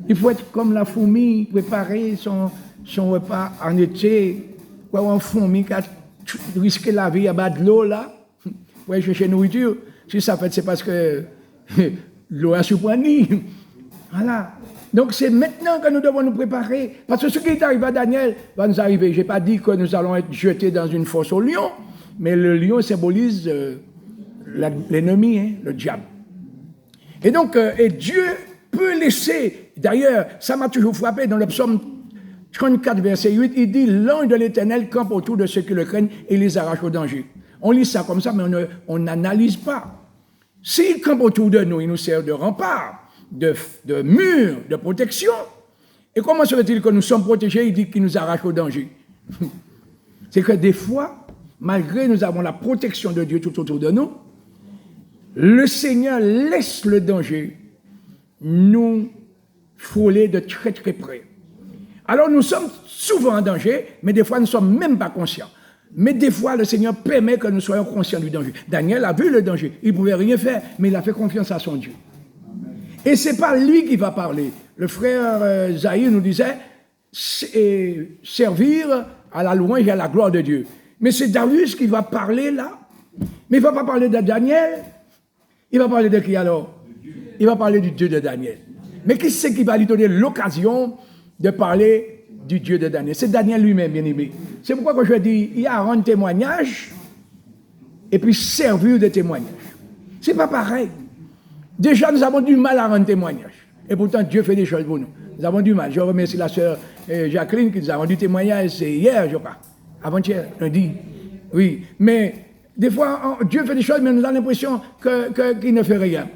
Il faut être comme la fourmi, préparer son repas en été, ou en fourmi qui a risqué la vie à bas de l'eau là, pour aller chercher nourriture. Si ça fait, c'est parce que l'eau a surpris. Voilà. Donc c'est maintenant que nous devons nous préparer. Parce que ce qui est arrivé à Daniel va nous arriver. Je n'ai pas dit que nous allons être jetés dans une fosse au lion, mais le lion symbolise l'ennemi, hein, le diable. Et donc, et Dieu peut laisser, d'ailleurs, ça m'a toujours frappé dans le psaume 34, verset 8, il dit, l'ange de l'Éternel campe autour de ceux qui le craignent et les arrache au danger. On lit ça comme ça, mais on n'analyse pas. S'il campe autour de nous, il nous sert de rempart, de mur, de protection. Et comment serait-il que nous sommes protégés? Il dit qu'il nous arrache au danger. C'est que des fois, malgré que nous avons la protection de Dieu tout autour de nous, le Seigneur laisse le danger nous frôler de très très près. Alors nous sommes souvent en danger, mais des fois nous ne sommes même pas conscients. Mais des fois le Seigneur permet que nous soyons conscients du danger. Daniel a vu le danger, il ne pouvait rien faire, mais il a fait confiance à son Dieu. Et ce n'est pas lui qui va parler. Le frère Zahir nous disait, servir à la louange et à la gloire de Dieu. Mais c'est Darius qui va parler là. Mais il ne va pas parler de Daniel. Il va parler de qui alors? Il va parler du Dieu de Daniel. Mais qui c'est qui va lui donner l'occasion de parler du Dieu de Daniel? C'est Daniel lui-même, bien aimé. C'est pourquoi que je dis, il y a rendre témoignage et puis servir de témoignage. C'est pas pareil. Déjà, nous avons du mal à rendre témoignage. Et pourtant, Dieu fait des choses pour nous. Nous avons du mal. Je remercie la sœur Jacqueline qui nous a rendu témoignage. C'est hier, je crois. Avant-hier, lundi. Oui. Mais des fois, Dieu fait des choses, mais nous avons l'impression qu'il ne fait rien.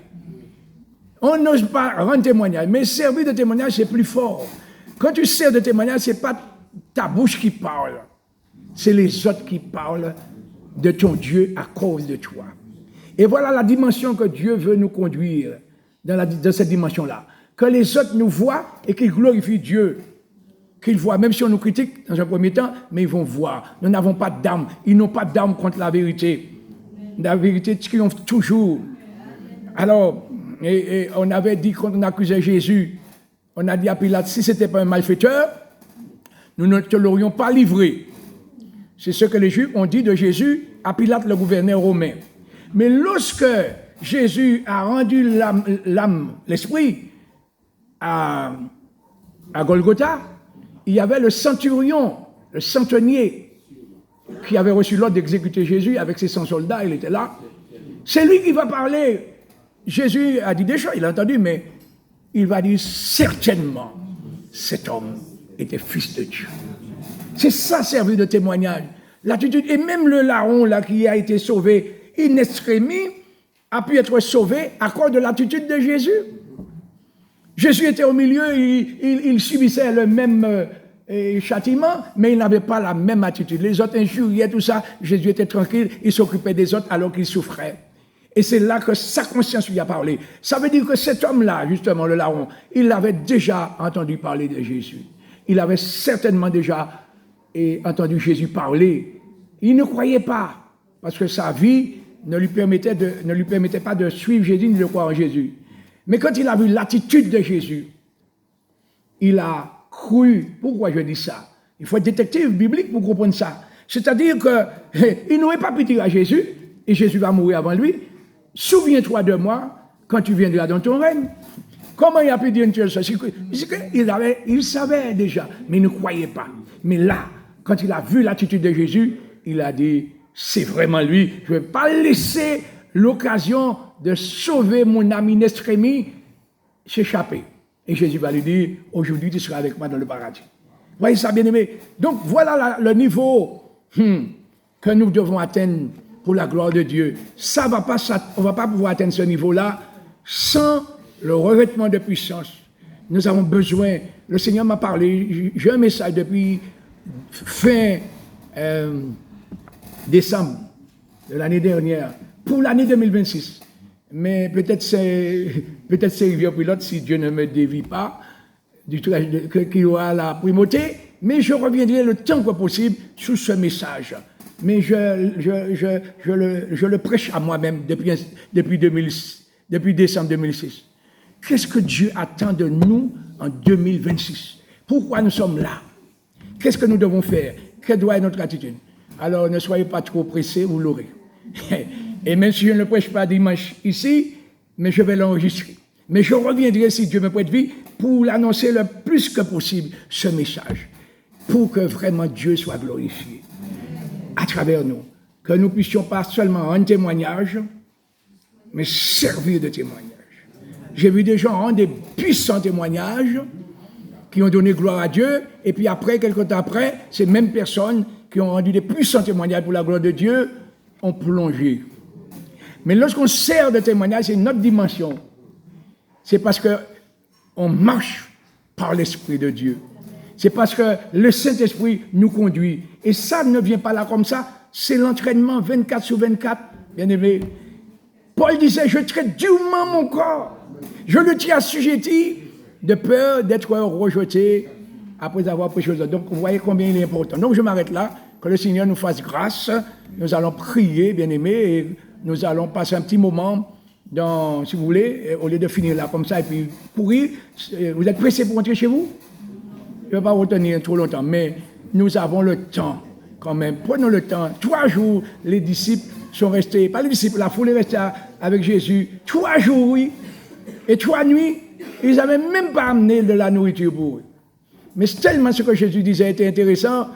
On n'ose pas rendre témoignage. Mais servir de témoignage, c'est plus fort. Quand tu sers de témoignage, ce n'est pas ta bouche qui parle. C'est les autres qui parlent de ton Dieu à cause de toi. Et voilà la dimension que Dieu veut nous conduire dans cette dimension-là. Que les autres nous voient et qu'ils glorifient Dieu. Qu'ils voient, même si on nous critique dans un premier temps, mais ils vont voir. Nous n'avons pas d'âme. Ils n'ont pas d'âme contre la vérité. La vérité triomphe toujours. Alors, et on avait dit quand on accusait Jésus, on a dit à Pilate, si ce n'était pas un malfaiteur, nous ne te l'aurions pas livré. C'est ce que les Juifs ont dit de Jésus à Pilate, le gouverneur romain. Mais lorsque Jésus a rendu l'âme, l'esprit à Golgotha, il y avait le centurion, le centenier, qui avait reçu l'ordre d'exécuter Jésus avec ses 100 soldats, il était là. C'est lui qui va parler. Jésus a dit des choses, il a entendu, mais il va dire certainement, cet homme était fils de Dieu. C'est ça, servir de témoignage. L'attitude, et même le larron là qui a été sauvé, in extremis, a pu être sauvé à cause de l'attitude de Jésus. Jésus était au milieu, il subissait le même châtiment, mais il n'avait pas la même attitude. Les autres injuriaient, tout ça. Jésus était tranquille, il s'occupait des autres alors qu'il souffrait. Et c'est là que sa conscience lui a parlé. Ça veut dire que cet homme-là, justement, le larron, il avait déjà entendu parler de Jésus. Il avait certainement déjà entendu Jésus parler. Il ne croyait pas, parce que sa vie ne lui permettait pas de suivre Jésus ni de croire en Jésus. Mais quand il a vu l'attitude de Jésus, il a cru. Pourquoi je dis ça? Il faut être détective biblique pour comprendre ça. C'est-à-dire qu'il n'aurait pas pu dire à Jésus, et Jésus va mourir avant lui, souviens-toi de moi quand tu viendras dans ton règne. Comment il a pu dire une telle chose? Il savait déjà, mais il ne croyait pas. Mais là, quand il a vu l'attitude de Jésus, il a dit, c'est vraiment lui, je ne vais pas laisser l'occasion de sauver mon ami Nestremi s'échapper. Et Jésus va lui dire, aujourd'hui tu seras avec moi dans le paradis. Vous voyez ça, bien aimé? Donc voilà le niveau que nous devons atteindre pour la gloire de Dieu. On ne va pas pouvoir atteindre ce niveau-là sans le revêtement de puissance. Nous avons besoin, le Seigneur m'a parlé, j'ai un message depuis fin décembre de l'année dernière, pour l'année 2026. Mais peut-être c'est Rivière Pilote, si Dieu ne me dévie pas, qu'il y aura la primauté, mais je reviendrai le temps que possible sur ce message. Mais je le prêche à moi-même depuis décembre 2006. Qu'est-ce que Dieu attend de nous en 2026? Pourquoi nous sommes là? Qu'est-ce que nous devons faire? Quelle doit être notre attitude? Alors ne soyez pas trop pressés, vous l'aurez. Et même si je ne le prêche pas dimanche ici, mais je vais l'enregistrer. Mais je reviendrai, si Dieu me prête vie, pour l'annoncer le plus que possible, ce message, pour que vraiment Dieu soit glorifié à travers nous. Que nous puissions pas seulement rendre témoignage, mais servir de témoignage. J'ai vu des gens rendre des puissants témoignages qui ont donné gloire à Dieu, et puis après, quelque temps après, ces mêmes personnes qui ont rendu des puissants témoignages pour la gloire de Dieu ont plongé. Mais lorsqu'on sert de témoignage, c'est notre dimension. C'est parce qu'on marche par l'Esprit de Dieu. C'est parce que le Saint-Esprit nous conduit. Et ça ne vient pas là comme ça, c'est l'entraînement 24/24, bien aimé. Paul disait, je traite durement mon corps. Je le tiens assujetti de peur d'être rejeté après avoir prêché aux autres. Donc, vous voyez combien il est important. Donc, je m'arrête là. Que le Seigneur nous fasse grâce. Nous allons prier, bien aimé, et nous allons passer un petit moment si vous voulez, au lieu de finir là comme ça et puis courir. Vous êtes pressés pour rentrer chez vous? Je ne vais pas vous retenir trop longtemps, mais nous avons le temps quand même. Prenons le temps. 3 jours, les disciples sont restés, pas les disciples, la foule est restée avec Jésus. 3 jours, oui. Et 3 nuits, ils n'avaient même pas amené de la nourriture pour eux. Mais tellement ce que Jésus disait était intéressant,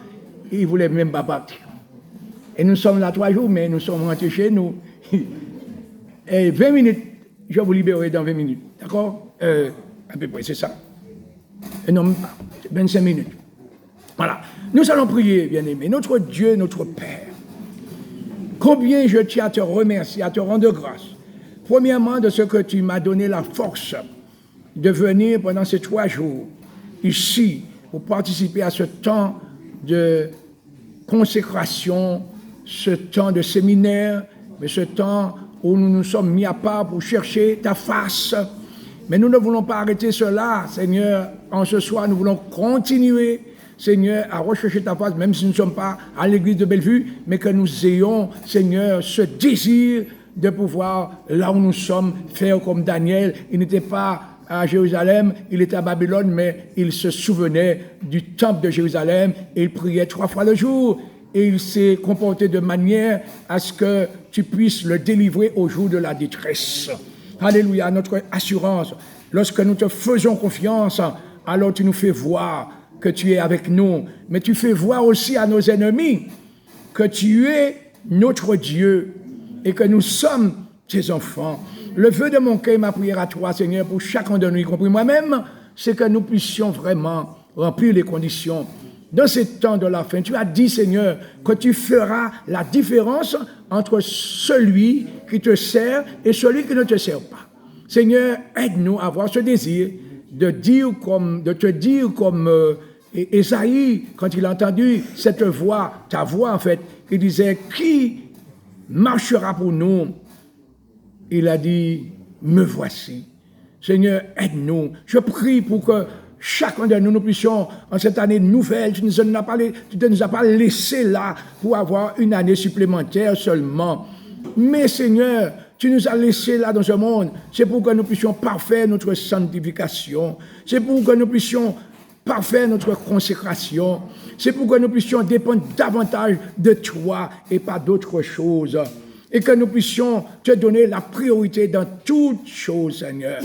ils ne voulaient même pas partir. Et nous sommes là 3 jours, mais nous sommes rentrés chez nous. Et 20 minutes, je vais vous libérer dans 20 minutes. D'accord? À peu près, c'est ça. Non, même pas. 25 minutes. Voilà. Nous allons prier, bien-aimés. Notre Dieu, notre Père. Combien je tiens à te remercier, à te rendre grâce. Premièrement, de ce que tu m'as donné la force de venir pendant ces 3 jours ici pour participer à ce temps de consécration, ce temps de séminaire, mais ce temps où nous nous sommes mis à part pour chercher ta face. Mais nous ne voulons pas arrêter cela, Seigneur. En ce soir, nous voulons continuer, Seigneur, à rechercher ta face, même si nous ne sommes pas à l'église de Bellevue, mais que nous ayons, Seigneur, ce désir de pouvoir, là où nous sommes, faire comme Daniel. Il n'était pas à Jérusalem, il était à Babylone, mais il se souvenait du temple de Jérusalem et il priait 3 fois le jour. Et il s'est comporté de manière à ce que tu puisses le délivrer au jour de la détresse. Alléluia, notre assurance. Lorsque nous te faisons confiance, alors tu nous fais voir que tu es avec nous. Mais tu fais voir aussi à nos ennemis que tu es notre Dieu et que nous sommes tes enfants. Le vœu de mon cœur, ma prière à toi, Seigneur, pour chacun de nous, y compris moi-même, c'est que nous puissions vraiment remplir les conditions. Dans ces temps de la fin, tu as dit, Seigneur, que tu feras la différence entre celui qui te sert et celui qui ne te sert pas. Seigneur, aide-nous à avoir ce désir de te dire comme Ésaïe, quand il a entendu cette voix, ta voix en fait, qui disait, qui marchera pour nous il a dit, me voici. Seigneur, aide-nous. Je prie pour que chacun de nous, nous puissions, en cette année nouvelle, tu ne nous as pas laissé là pour avoir une année supplémentaire seulement. Mais Seigneur, tu nous as laissé là dans ce monde, c'est pour que nous puissions parfaire notre sanctification, c'est pour que nous puissions parfaire notre consécration, c'est pour que nous puissions dépendre davantage de toi et pas d'autre chose, et que nous puissions te donner la priorité dans toutes choses, Seigneur,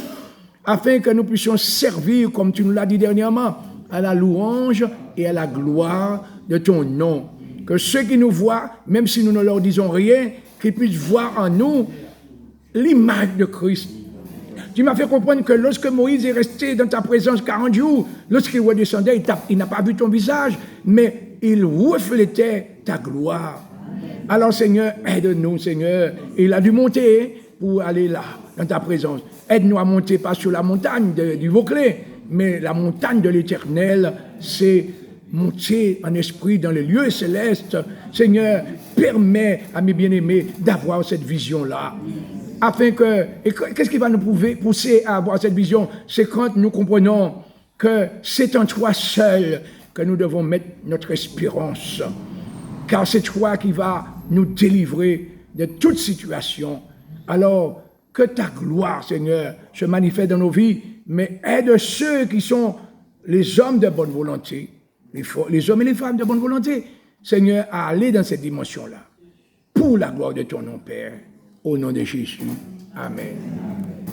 afin que nous puissions servir, comme tu nous l'as dit dernièrement, à la louange et à la gloire de ton nom. Que ceux qui nous voient, même si nous ne leur disons rien, qu'ils puissent voir en nous l'image de Christ. Tu m'as fait comprendre que lorsque Moïse est resté dans ta présence 40 jours, lorsqu'il redescendait, il n'a pas vu ton visage, mais il reflétait ta gloire. Alors Seigneur, aide-nous Seigneur. Il a dû monter pour aller là, dans ta présence. Aide-nous à monter pas sur la montagne du Vauclé, mais la montagne de l'Éternel, c'est monter en esprit dans les lieux célestes. Seigneur, permets à mes bien-aimés d'avoir cette vision-là. Afin que, et qu'est-ce qui va nous pousser à avoir cette vision? C'est quand nous comprenons que c'est en toi seul que nous devons mettre notre espérance. Car c'est toi qui vas nous délivrer de toute situation. Alors, que ta gloire, Seigneur, se manifeste dans nos vies, mais aide ceux qui sont les hommes de bonne volonté, les hommes et les femmes de bonne volonté, Seigneur, à aller dans cette dimension-là, pour la gloire de ton nom, Père, au nom de Jésus. Amen.